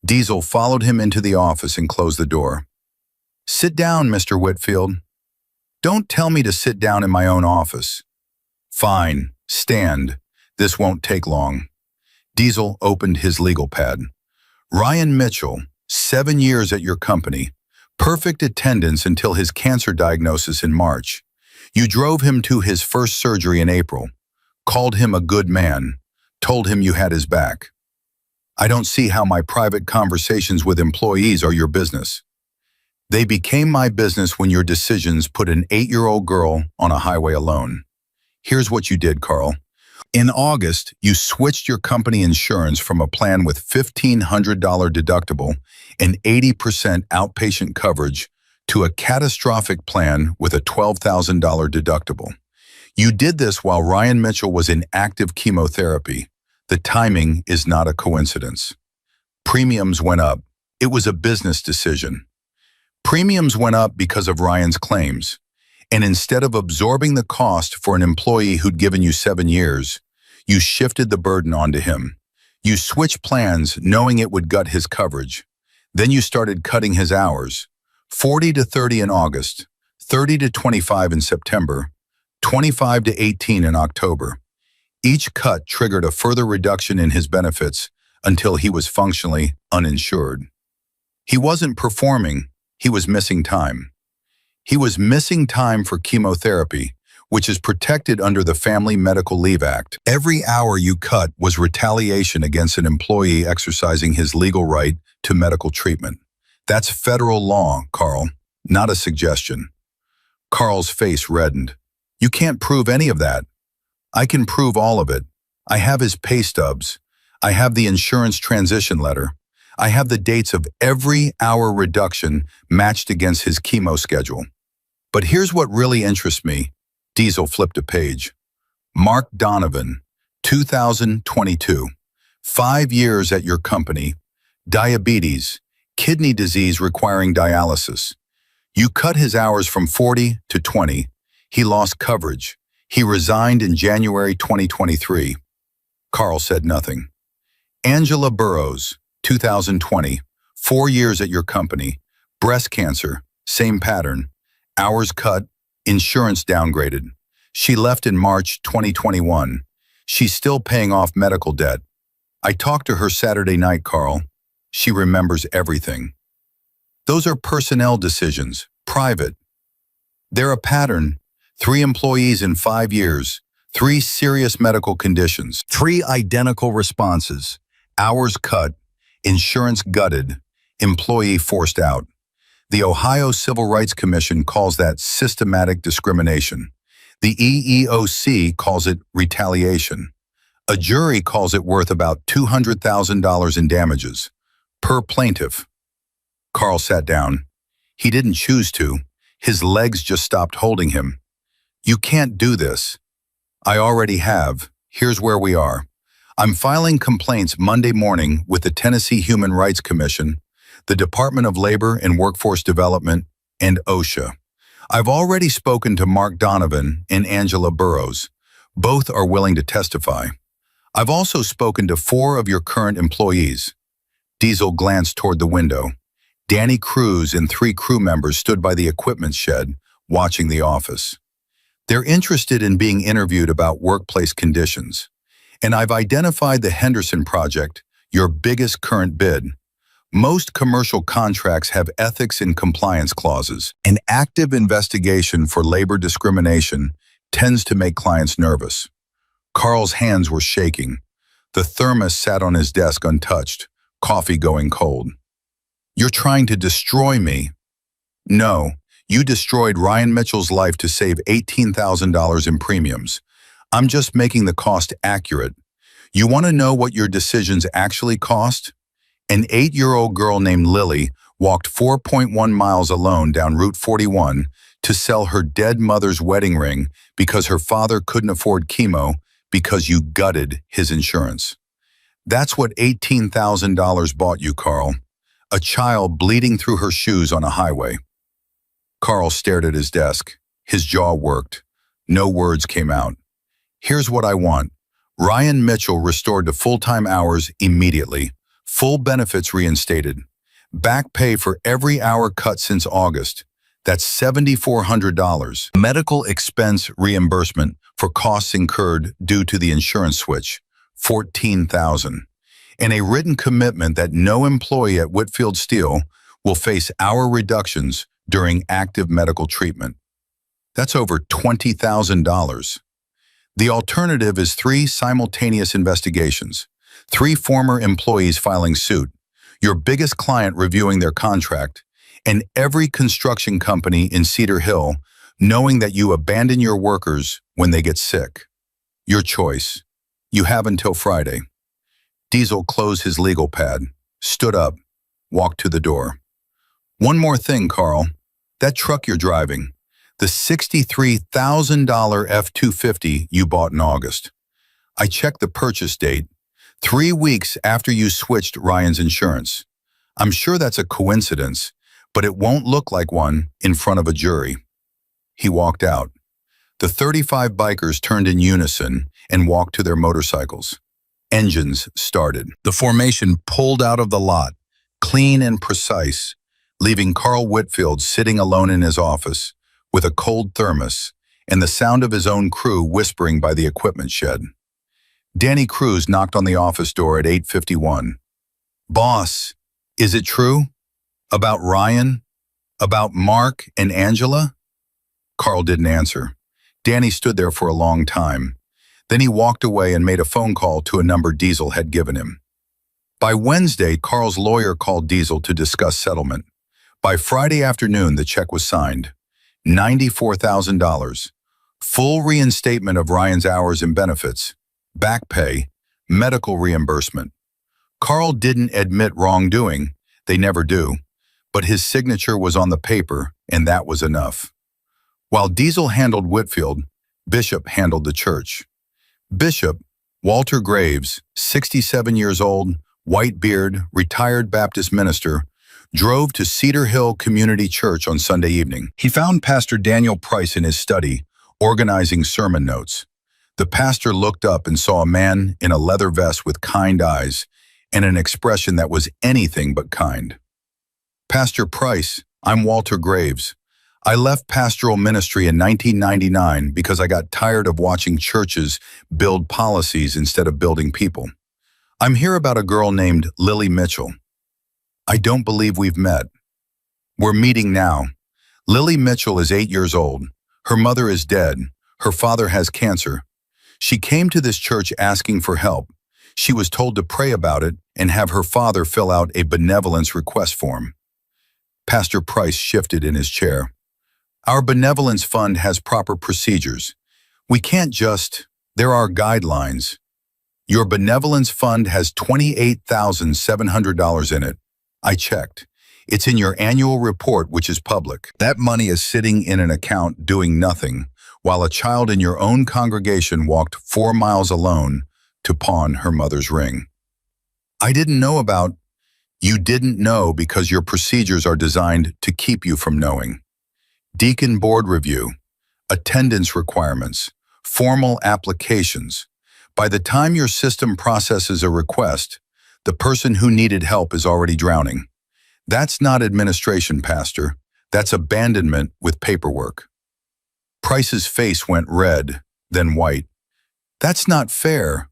Diesel followed him into the office and closed the door. Sit down, Mr. Whitfield. Don't tell me to sit down in my own office. Fine, stand. This won't take long. Diesel opened his legal pad. Ryan Mitchell, 7 years at your company. Perfect attendance until his cancer diagnosis in March. You drove him to his first surgery in April. Called him a good man. Told him you had his back. I don't see how my private conversations with employees are your business. They became my business when your decisions put an 8-year-old girl on a highway alone. Here's what you did, Carl. In August, you switched your company insurance from a plan with $1,500 deductible and 80% outpatient coverage to a catastrophic plan with a $12,000 deductible. You did this while Ryan Mitchell was in active chemotherapy. The timing is not a coincidence. Premiums went up. It was a business decision. Premiums went up because of Ryan's claims. And instead of absorbing the cost for an employee who'd given you 7 years, you shifted the burden onto him. You switched plans knowing it would gut his coverage. Then you started cutting his hours. 40 to 30 in August, 30 to 25 in September, 25 to 18 in October. Each cut triggered a further reduction in his benefits until he was functionally uninsured. He wasn't performing, he was missing time. He was missing time for chemotherapy, which is protected under the Family Medical Leave Act. Every hour you cut was retaliation against an employee exercising his legal right to medical treatment. That's federal law, Carl, not a suggestion. Carl's face reddened. You can't prove any of that. I can prove all of it. I have his pay stubs. I have the insurance transition letter. I have the dates of every hour reduction matched against his chemo schedule. But here's what really interests me. Diesel flipped a page. Mark Donovan, 2022. 5 years at your company. Diabetes, kidney disease requiring dialysis. You cut his hours from 40 to 20. He lost coverage. He resigned in January 2023. Carl said nothing. Angela Burrows, 2020. 4 years at your company. Breast cancer, same pattern. Hours cut, insurance downgraded. She left in March 2021. She's still paying off medical debt. I talked to her Saturday night, Carl. She remembers everything. Those are personnel decisions, private. They're a pattern. 3 employees in 5 years, 3 serious medical conditions, 3 identical responses, hours cut, insurance gutted, employee forced out. The Ohio Civil Rights Commission calls that systematic discrimination. The EEOC calls it retaliation. A jury calls it worth about $200,000 in damages, per plaintiff. Carl sat down. He didn't choose to. His legs just stopped holding him. You can't do this. I already have. Here's where we are. I'm filing complaints Monday morning with the Tennessee Human Rights Commission, the Department of Labor and Workforce Development, and OSHA. I've already spoken to Mark Donovan and Angela Burrows. Both are willing to testify. I've also spoken to 4 of your current employees. Diesel glanced toward the window. Danny Cruz and 3 crew members stood by the equipment shed, watching the office. They're interested in being interviewed about workplace conditions. And I've identified the Henderson Project, your biggest current bid. Most commercial contracts have ethics and compliance clauses. An active investigation for labor discrimination tends to make clients nervous. Carl's hands were shaking. The thermos sat on his desk untouched, coffee going cold. You're trying to destroy me. No, you destroyed Ryan Mitchell's life to save $18,000 in premiums. I'm just making the cost accurate. You want to know what your decisions actually cost? An 8-year-old girl named Lily walked 4.1 miles alone down Route 41 to sell her dead mother's wedding ring because her father couldn't afford chemo because you gutted his insurance. That's what $18,000 bought you, Carl. A child bleeding through her shoes on a highway. Carl stared at his desk. His jaw worked. No words came out. Here's what I want. Ryan Mitchell restored to full-time hours immediately. Full benefits reinstated. Back pay for every hour cut since August. That's $7,400. Medical expense reimbursement for costs incurred due to the insurance switch. $14,000. And a written commitment that no employee at Whitfield Steel will face hour reductions during active medical treatment. That's over $20,000. The alternative is 3 simultaneous investigations, 3 former employees filing suit, your biggest client reviewing their contract, and every construction company in Cedar Hill knowing that you abandon your workers when they get sick. Your choice. You have until Friday. Diesel closed his legal pad, stood up, walked to the door. One more thing, Carl. That truck you're driving, the $63,000 F-250 you bought in August. I checked the purchase date, 3 weeks after you switched Ryan's insurance. I'm sure that's a coincidence, but it won't look like one in front of a jury. He walked out. The 35 bikers turned in unison and walked to their motorcycles. Engines started. The formation pulled out of the lot, clean and precise, leaving Carl Whitfield sitting alone in his office with a cold thermos and the sound of his own crew whispering by the equipment shed. Danny Cruz knocked on the office door at 8:51. "Boss, is it true? About Ryan? About Mark and Angela?" Carl didn't answer. Danny stood there for a long time. Then he walked away and made a phone call to a number Diesel had given him. By Wednesday, Carl's lawyer called Diesel to discuss settlement. By Friday afternoon, the check was signed. $94,000. Full reinstatement of Ryan's hours and benefits, back pay, medical reimbursement. Carl didn't admit wrongdoing, they never do, but his signature was on the paper, and that was enough. While Diesel handled Whitfield, Bishop handled the church. Bishop, Walter Graves, 67 years old, white beard, retired Baptist minister, drove to Cedar Hill Community Church on Sunday evening. He found Pastor Daniel Price in his study, organizing sermon notes. The pastor looked up and saw a man in a leather vest with kind eyes and an expression that was anything but kind. "Pastor Price, I'm Walter Graves. I left pastoral ministry in 1999 because I got tired of watching churches build policies instead of building people. I'm here about a girl named Lily Mitchell. I don't believe we've met. We're meeting now. Lily Mitchell is 8 years old. Her mother is dead. Her father has cancer. She came to this church asking for help. She was told to pray about it and have her father fill out a benevolence request form." Pastor Price shifted in his chair. "Our benevolence fund has proper procedures. We can't just, there are guidelines. Your benevolence fund has $28,700 in it. I checked. It's in your annual report, which is public. That money is sitting in an account doing nothing, while a child in your own congregation walked 4 miles alone to pawn her mother's ring. I didn't know about. You didn't know because your procedures are designed to keep you from knowing. Deacon board review, attendance requirements, formal applications. By the time your system processes a request, the person who needed help is already drowning. That's not administration, Pastor. That's abandonment with paperwork." Price's face went red, then white. "That's not fair."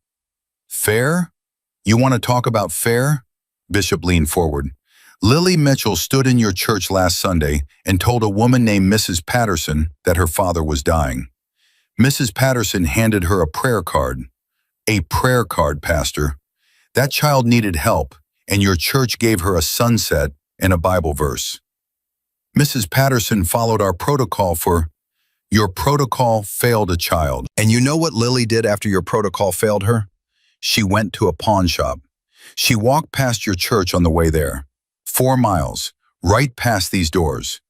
"Fair? You want to talk about fair?" Bishop leaned forward. "Lily Mitchell stood in your church last Sunday and told a woman named Mrs. Patterson that her father was dying. Mrs. Patterson handed her a prayer card. A prayer card, Pastor. That child needed help, and your church gave her a sunset and a Bible verse. Mrs. Patterson followed our protocol for. Your protocol failed a child. And you know what Lily did after your protocol failed her? She went to a pawn shop. She walked past your church on the way there. 4 miles, right past these doors.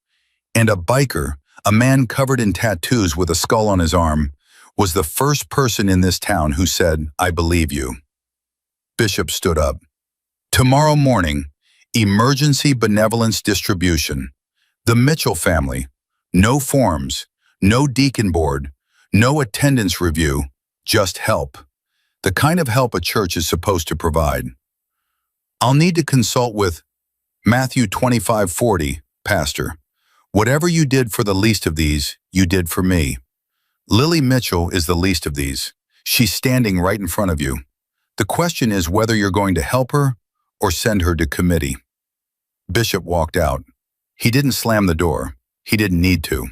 And a biker, A man covered in tattoos with a skull on his arm was the first person in this town who said, "I believe you." Bishop stood up. "Tomorrow morning, emergency benevolence distribution. The Mitchell family. No forms, no deacon board, no attendance review, just help. The kind of help a church is supposed to provide. I'll need to consult with Matthew 25:40, Pastor. Whatever you did for the least of these, you did for me. Lily Mitchell is the least of these. She's standing right in front of you. The question is whether you're going to help her or send her to committee." Bishop walked out. He didn't slam the door. He didn't need to.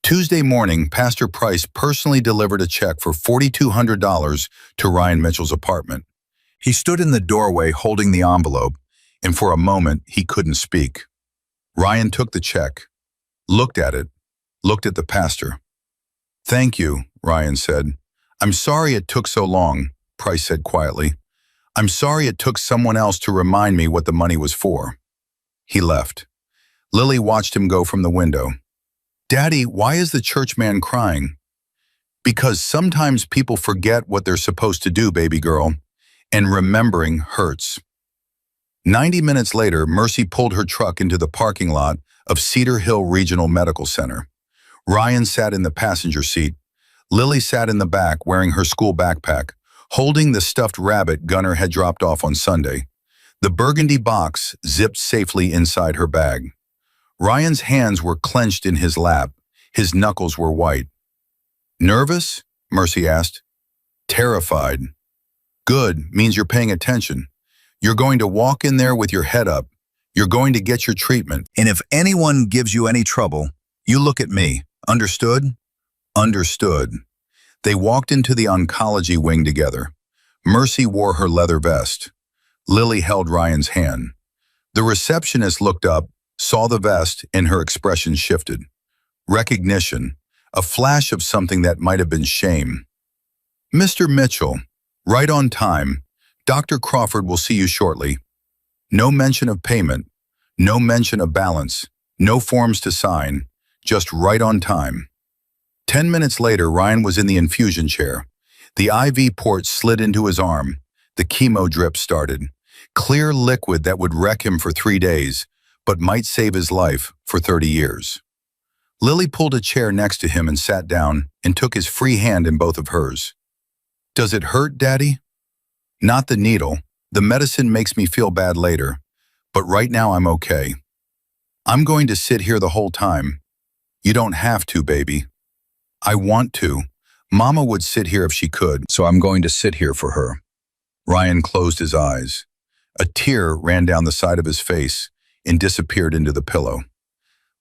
Tuesday morning, Pastor Price personally delivered a check for $4,200 to Ryan Mitchell's apartment. He stood in the doorway holding the envelope, and for a moment, he couldn't speak. Ryan took the check, looked at it, looked at the pastor. "Thank you," Ryan said. "I'm sorry it took so long," Price said quietly. "I'm sorry it took someone else to remind me what the money was for." He left. Lily watched him go from the window. "Daddy, why is the church man crying?" "Because sometimes people forget what they're supposed to do, baby girl, and remembering hurts." 90 minutes later, Mercy pulled her truck into the parking lot of Cedar Hill Regional Medical Center. Ryan sat in the passenger seat. Lily sat in the back wearing her school backpack, holding the stuffed rabbit Gunnar had dropped off on Sunday. The burgundy box zipped safely inside her bag. Ryan's hands were clenched in his lap. His knuckles were white. "Nervous?" Mercy asked. "Terrified." "Good, means you're paying attention. You're going to walk in there with your head up. You're going to get your treatment. And if anyone gives you any trouble, you look at me. Understood?" "Understood." They walked into the oncology wing together. Mercy wore her leather vest. Lily held Ryan's hand. The receptionist looked up, saw the vest, and her expression shifted. Recognition, a flash of something that might have been shame. "Mr. Mitchell, right on time. Dr. Crawford will see you shortly." No mention of payment, no mention of balance, no forms to sign, just right on time. 10 minutes later, Ryan was in the infusion chair. The IV port slid into his arm. The chemo drip started. Clear liquid that would wreck him for 3 days, but might save his life for 30 years. Lily pulled a chair next to him and sat down and took his free hand in both of hers. "Does it hurt, Daddy?" "Not the needle. The medicine makes me feel bad later. But right now I'm okay. I'm going to sit here the whole time." "You don't have to, baby." "I want to. Mama would sit here if she could, so I'm going to sit here for her." Ryan closed his eyes. A tear ran down the side of his face and disappeared into the pillow.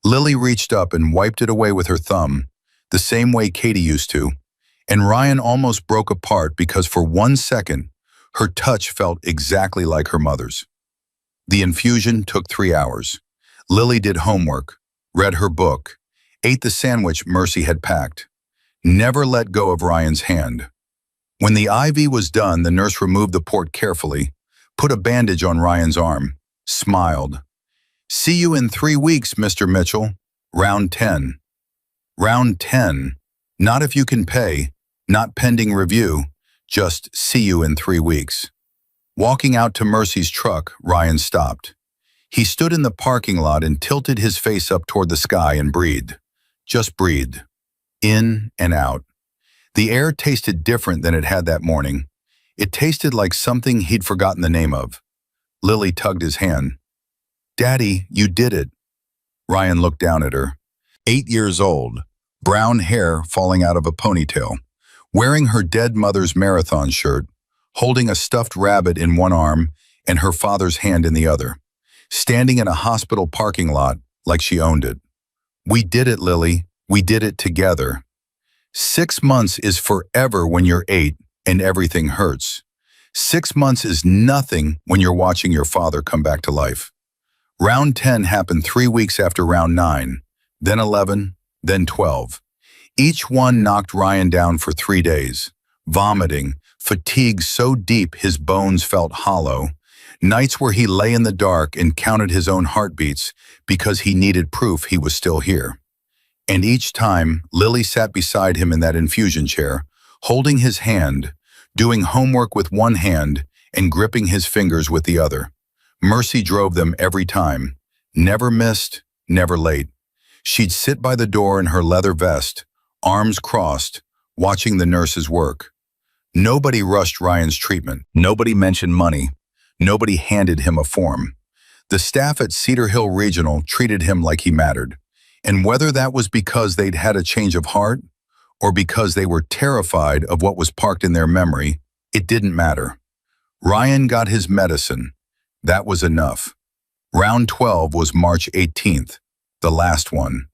Lily reached up and wiped it away with her thumb, the same way Katie used to, and Ryan almost broke apart because for 1 second, her touch felt exactly like her mother's. The infusion took 3 hours. Lily did homework, read her book, ate the sandwich Mercy had packed, never let go of Ryan's hand. When the IV was done, the nurse removed the port carefully, put a bandage on Ryan's arm, smiled. "See you in 3 weeks, Mr. Mitchell. Round 10. Round 10. Not if you can pay, not pending review, just see you in 3 weeks. Walking out to Mercy's truck, Ryan stopped. He stood in the parking lot and tilted his face up toward the sky and breathed. Just breathed. In and out. The air tasted different than it had that morning. It tasted like something he'd forgotten the name of. Lily tugged his hand. "Daddy, you did it." Ryan looked down at her. 8 years old, brown hair falling out of a ponytail, wearing her dead mother's marathon shirt, holding a stuffed rabbit in one arm and her father's hand in the other, standing in a hospital parking lot like she owned it. "We did it, Lily. We did it together. 6 months is forever when you're 8 and everything hurts. 6 months is nothing when you're watching your father come back to life." Round 10 happened 3 weeks after round 9, then 11, then 12. Each one knocked Ryan down for 3 days, vomiting, fatigue so deep his bones felt hollow, nights where he lay in the dark and counted his own heartbeats because he needed proof he was still here. And each time, Lily sat beside him in that infusion chair, holding his hand, doing homework with one hand and gripping his fingers with the other. Mercy drove them every time. Never missed, never late. She'd sit by the door in her leather vest, arms crossed, watching the nurses work. Nobody rushed Ryan's treatment. Nobody mentioned money. Nobody handed him a form. The staff at Cedar Hill Regional treated him like he mattered. And whether that was because they'd had a change of heart or because they were terrified of what was parked in their memory, it didn't matter. Ryan got his medicine. That was enough. Round 12 was March 18th, the last one.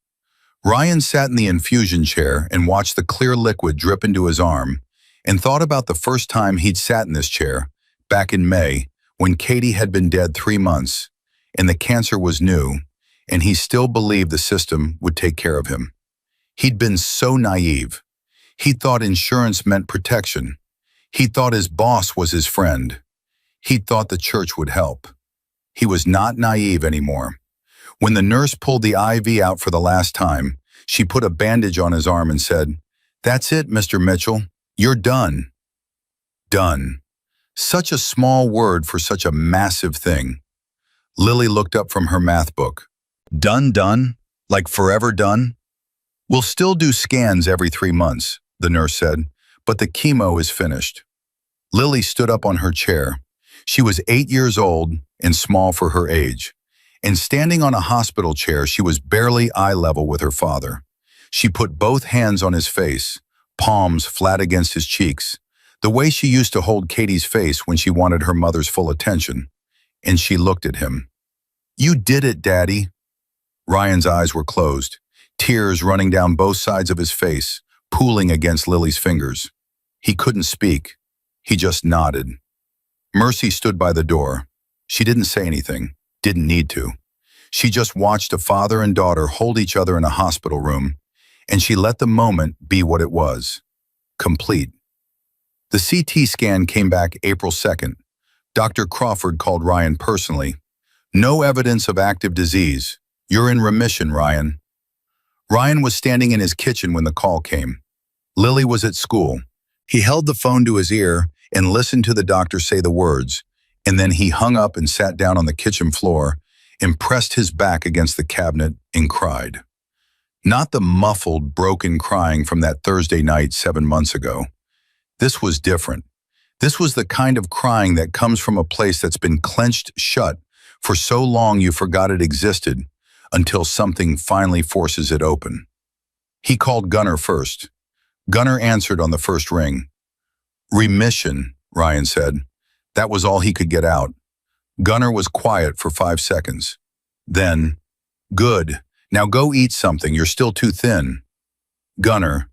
Ryan sat in the infusion chair and watched the clear liquid drip into his arm and thought about the first time he'd sat in this chair, back in May, when Katie had been dead 3 months, and the cancer was new, and he still believed the system would take care of him. He'd been so naive. He thought insurance meant protection. He thought his boss was his friend. He thought the church would help. He was not naive anymore. When the nurse pulled the IV out for the last time, she put a bandage on his arm and said, "That's it, Mr. Mitchell. You're done." Done. Such a small word for such a massive thing. Lily looked up from her math book. Done? Like forever done? "We'll still do scans every 3 months, the nurse said, "but the chemo is finished." Lily stood up on her chair. She was 8 years old and small for her age. And standing on a hospital chair, she was barely eye level with her father. She put both hands on his face, palms flat against his cheeks, the way she used to hold Katie's face when she wanted her mother's full attention. And she looked at him. "You did it, Daddy." Ryan's eyes were closed, tears running down both sides of his face, pooling against Lily's fingers. He couldn't speak. He just nodded. Mercy stood by the door. She didn't say anything, didn't need to. She just watched a father and daughter hold each other in a hospital room, and she let the moment be what it was. Complete. The CT scan came back April 2nd. Dr. Crawford called Ryan personally. "No evidence of active disease. You're in remission, Ryan." Ryan was standing in his kitchen when the call came. Lily was at school. He held the phone to his ear and listened to the doctor say the words, and then he hung up and sat down on the kitchen floor and pressed his back against the cabinet and cried. Not the muffled, broken crying from that Thursday night 7 months ago. This was different. This was the kind of crying that comes from a place that's been clenched shut for so long you forgot it existed until something finally forces it open. He called Gunnar first. Gunnar answered on the first ring. "Remission," Ryan said. That was all he could get out. Gunnar was quiet for 5 seconds. Then, "Good. Now go eat something. You're still too thin." Gunnar,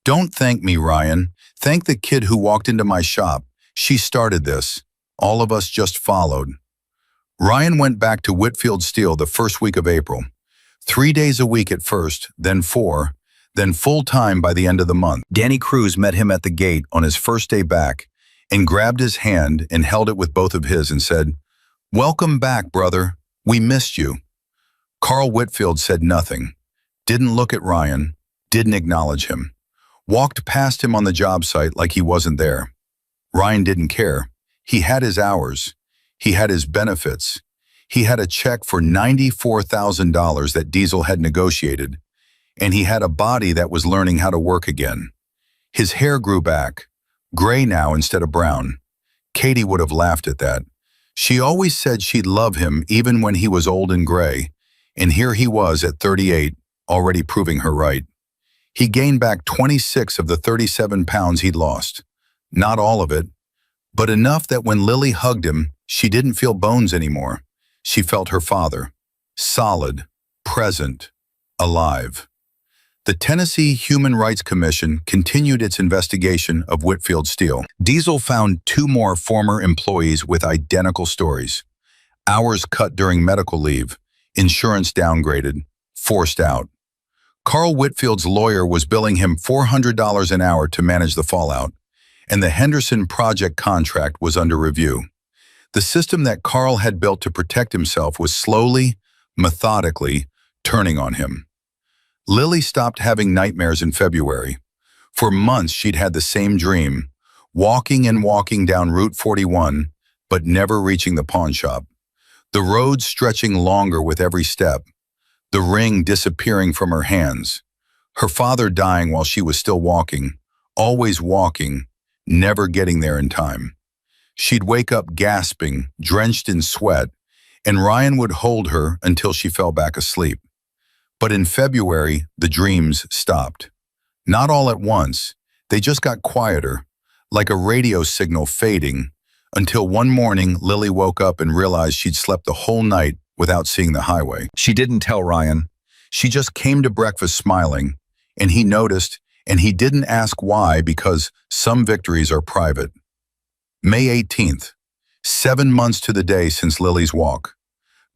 "Don't thank me, Ryan. Thank the kid who walked into my shop. She started this. All of us just followed." Ryan went back to Whitfield Steel the first week of April. 3 days a week at first, then 4, then full-time by the end of the month. Danny Cruz met him at the gate on his first day back and grabbed his hand and held it with both of his and said, "Welcome back, brother. We missed you." Carl Whitfield said nothing, didn't look at Ryan, didn't acknowledge him, walked past him on the job site like he wasn't there. Ryan didn't care. He had his hours. He had his benefits. He had a check for $94,000 that Diesel had negotiated, and he had a body that was learning how to work again. His hair grew back, gray now instead of brown. Katie would have laughed at that. She always said she'd love him even when he was old and gray, and here he was at 38, already proving her right. He gained back 26 of the 37 pounds he'd lost. Not all of it, but enough that when Lily hugged him, she didn't feel bones anymore. She felt her father, solid, present, alive. The Tennessee Human Rights Commission continued its investigation of Whitfield Steel. Diesel found 2 more former employees with identical stories. Hours cut during medical leave, insurance downgraded, forced out. Carl Whitfield's lawyer was billing him $400 an hour to manage the fallout, and the Henderson project contract was under review. The system that Carl had built to protect himself was slowly, methodically turning on him. Lily stopped having nightmares in February. For months she'd had the same dream, walking and walking down Route 41, but never reaching the pawn shop. The road stretching longer with every step, the ring disappearing from her hands. Her father dying while she was still walking, always walking, never getting there in time. She'd wake up gasping, drenched in sweat, and Ryan would hold her until she fell back asleep. But in February, the dreams stopped. Not all at once, they just got quieter, like a radio signal fading, until one morning Lily woke up and realized she'd slept the whole night without seeing the highway. She didn't tell Ryan. She just came to breakfast smiling, and he noticed, and he didn't ask why because some victories are private. May 18th, 7 months to the day since Lily's walk.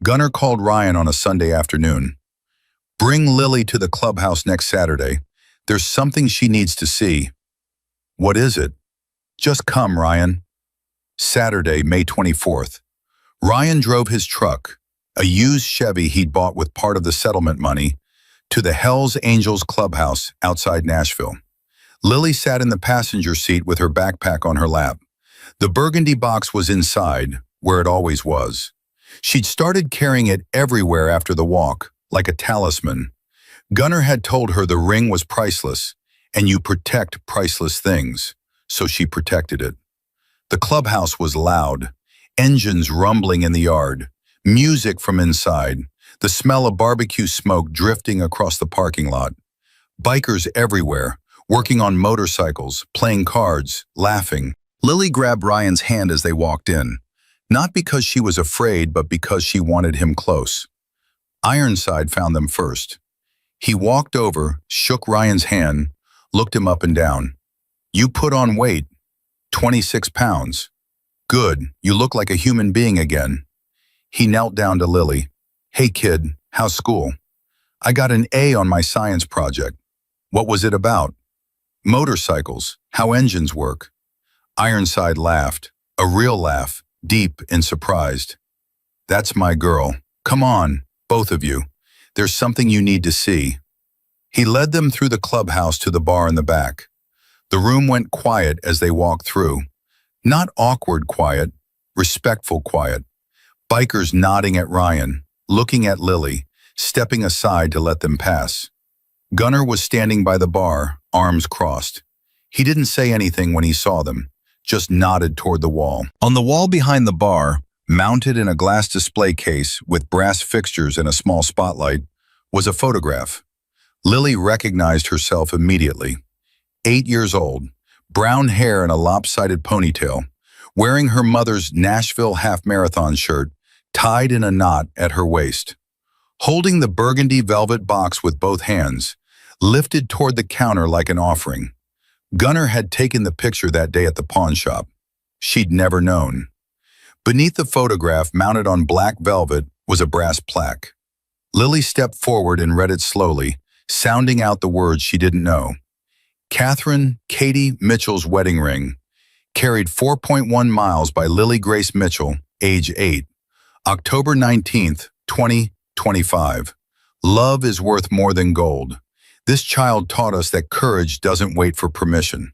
Gunnar called Ryan on a Sunday afternoon. Bring Lily to the clubhouse next Saturday. There's something she needs to see. What is it? Just come, Ryan. Saturday, May 24th. Ryan drove his truck, a used Chevy he'd bought with part of the settlement money, to the Hells Angels clubhouse outside Nashville. Lily sat in the passenger seat with her backpack on her lap. The burgundy box was inside, where it always was. She'd started carrying it everywhere after the walk, like a talisman. Gunnar had told her the ring was priceless, and you protect priceless things, so she protected it. The clubhouse was loud, engines rumbling in the yard, music from inside, the smell of barbecue smoke drifting across the parking lot. Bikers everywhere, working on motorcycles, playing cards, laughing. Lily grabbed Ryan's hand as they walked in, not because she was afraid, but because she wanted him close. Ironside found them first. He walked over, shook Ryan's hand, looked him up and down. You put on weight, 26 pounds. Good, you look like a human being again. He knelt down to Lily. Hey kid, how's school? I got an A on my science project. What was it about? Motorcycles, how engines work. Ironside laughed, a real laugh, deep and surprised. That's my girl. Come on, both of you. There's something you need to see. He led them through the clubhouse to the bar in the back. The room went quiet as they walked through. Not awkward quiet, respectful quiet. Bikers nodding at Ryan, looking at Lily, stepping aside to let them pass. Gunnar was standing by the bar, arms crossed. He didn't say anything when he saw them, just nodded toward the wall. On the wall behind the bar, mounted in a glass display case with brass fixtures and a small spotlight, was a photograph. Lily recognized herself immediately. 8 years old, brown hair and a lopsided ponytail, wearing her mother's Nashville half-marathon shirt tied in a knot at her waist. Holding the burgundy velvet box with both hands, lifted toward the counter like an offering. Gunnar had taken the picture that day at the pawn shop. She'd never known. Beneath the photograph, mounted on black velvet, was a brass plaque. Lily stepped forward and read it slowly, sounding out the words she didn't know. Catherine Katie Mitchell's wedding ring, carried 4.1 miles by Lily Grace Mitchell, age 8. October 19th, 2025. Love is worth more than gold. This child taught us that courage doesn't wait for permission.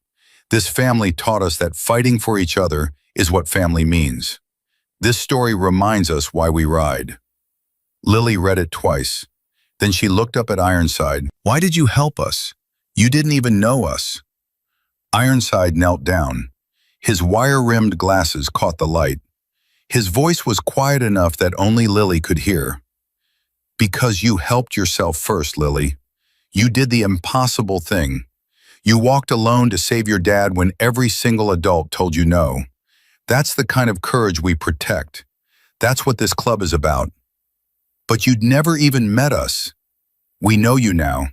This family taught us that fighting for each other is what family means. This story reminds us why we ride. Lily read it twice. Then she looked up at Ironside. Why did you help us? You didn't even know us. Ironside knelt down. His wire-rimmed glasses caught the light. His voice was quiet enough that only Lily could hear. Because you helped yourself first, Lily. You did the impossible thing. You walked alone to save your dad when every single adult told you no. That's the kind of courage we protect. That's what this club is about. But you'd never even met us. We know you now.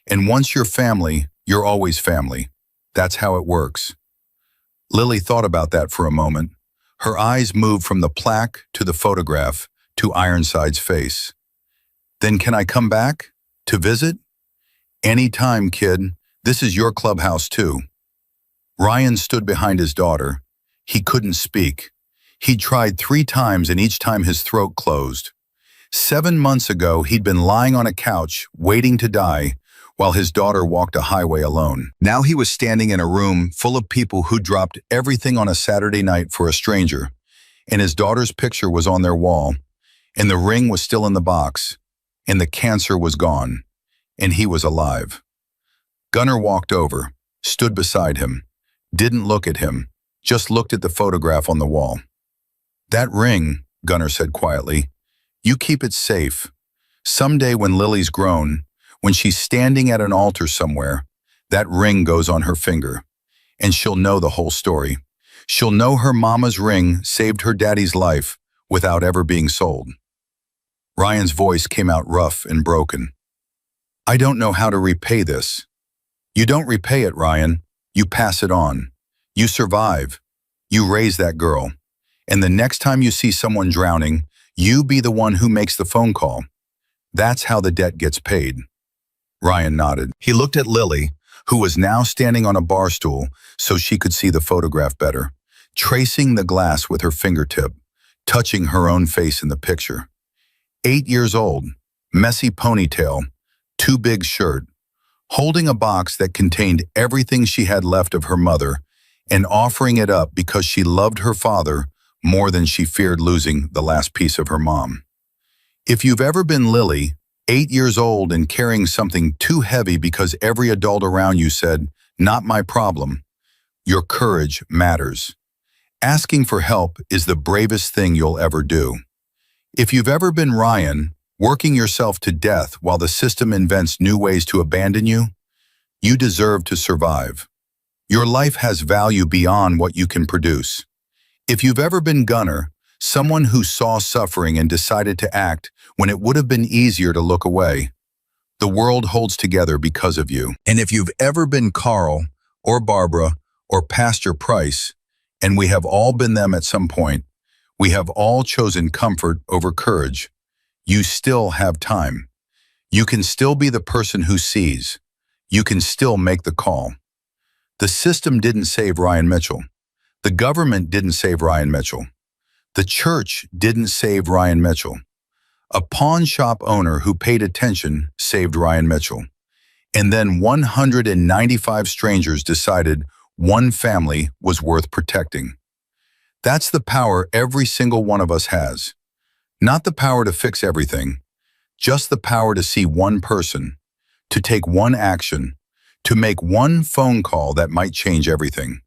And once you're family, you're always family. That's how it works. Lily thought about that for a moment. Her eyes moved from the plaque to the photograph to Ironside's face. Then can I come back? To visit? Anytime, kid. This is your clubhouse too. Ryan stood behind his daughter. He couldn't speak. He tried 3 times and each time his throat closed. 7 months ago, he'd been lying on a couch, waiting to die, while his daughter walked a highway alone. Now he was standing in a room full of people who dropped everything on a Saturday night for a stranger, and his daughter's picture was on their wall, and the ring was still in the box, and the cancer was gone, and he was alive. Gunnar walked over, stood beside him, didn't look at him, just looked at the photograph on the wall. "That ring," Gunnar said quietly, "you keep it safe. Someday when Lily's grown, when she's standing at an altar somewhere, that ring goes on her finger, and she'll know the whole story. She'll know her mama's ring saved her daddy's life without ever being sold." Ryan's voice came out rough and broken. "I don't know how to repay this." "You don't repay it, Ryan. You pass it on. You survive. You raise that girl. And the next time you see someone drowning, you be the one who makes the phone call. That's how the debt gets paid." Ryan nodded. He looked at Lily, who was now standing on a bar stool so she could see the photograph better, tracing the glass with her fingertip, touching her own face in the picture. 8 years old, messy ponytail, too big shirt, holding a box that contained everything she had left of her mother and offering it up because she loved her father more than she feared losing the last piece of her mom. If you've ever been Lily, 8 years old and carrying something too heavy because every adult around you said, "Not my problem," your courage matters. Asking for help is the bravest thing you'll ever do. If you've ever been Ryan, working yourself to death while the system invents new ways to abandon you, you deserve to survive. Your life has value beyond what you can produce. If you've ever been Gunnar, someone who saw suffering and decided to act when it would have been easier to look away, the world holds together because of you. And if you've ever been Carl, or Barbara, or Pastor Price, and we have all been them at some point, we have all chosen comfort over courage, you still have time. You can still be the person who sees. You can still make the call. The system didn't save Ryan Mitchell. The government didn't save Ryan Mitchell. The church didn't save Ryan Mitchell. A pawn shop owner who paid attention saved Ryan Mitchell. And then 195 strangers decided one family was worth protecting. That's the power every single one of us has. Not the power to fix everything, just the power to see one person, to take one action, to make one phone call that might change everything.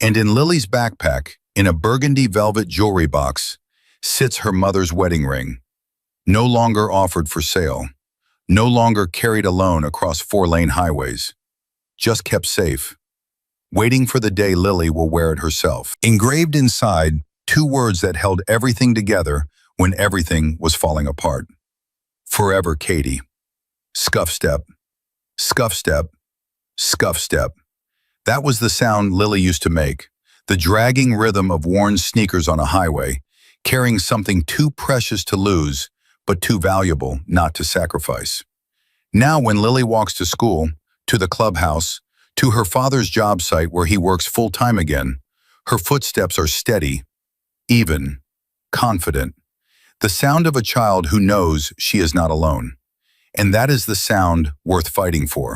And in Lily's backpack, in a burgundy velvet jewelry box, sits her mother's wedding ring, no longer offered for sale, no longer carried alone across 4-lane highways, just kept safe, waiting for the day Lily will wear it herself. Engraved inside, 2 words that held everything together when everything was falling apart. Forever, Katie. Scuff step, scuff step, scuff step. That was the sound Lily used to make, the dragging rhythm of worn sneakers on a highway, carrying something too precious to lose, but too valuable not to sacrifice. Now when Lily walks to school, to the clubhouse, to her father's job site where he works full-time again, her footsteps are steady, even, confident. The sound of a child who knows she is not alone. And that is the sound worth fighting for.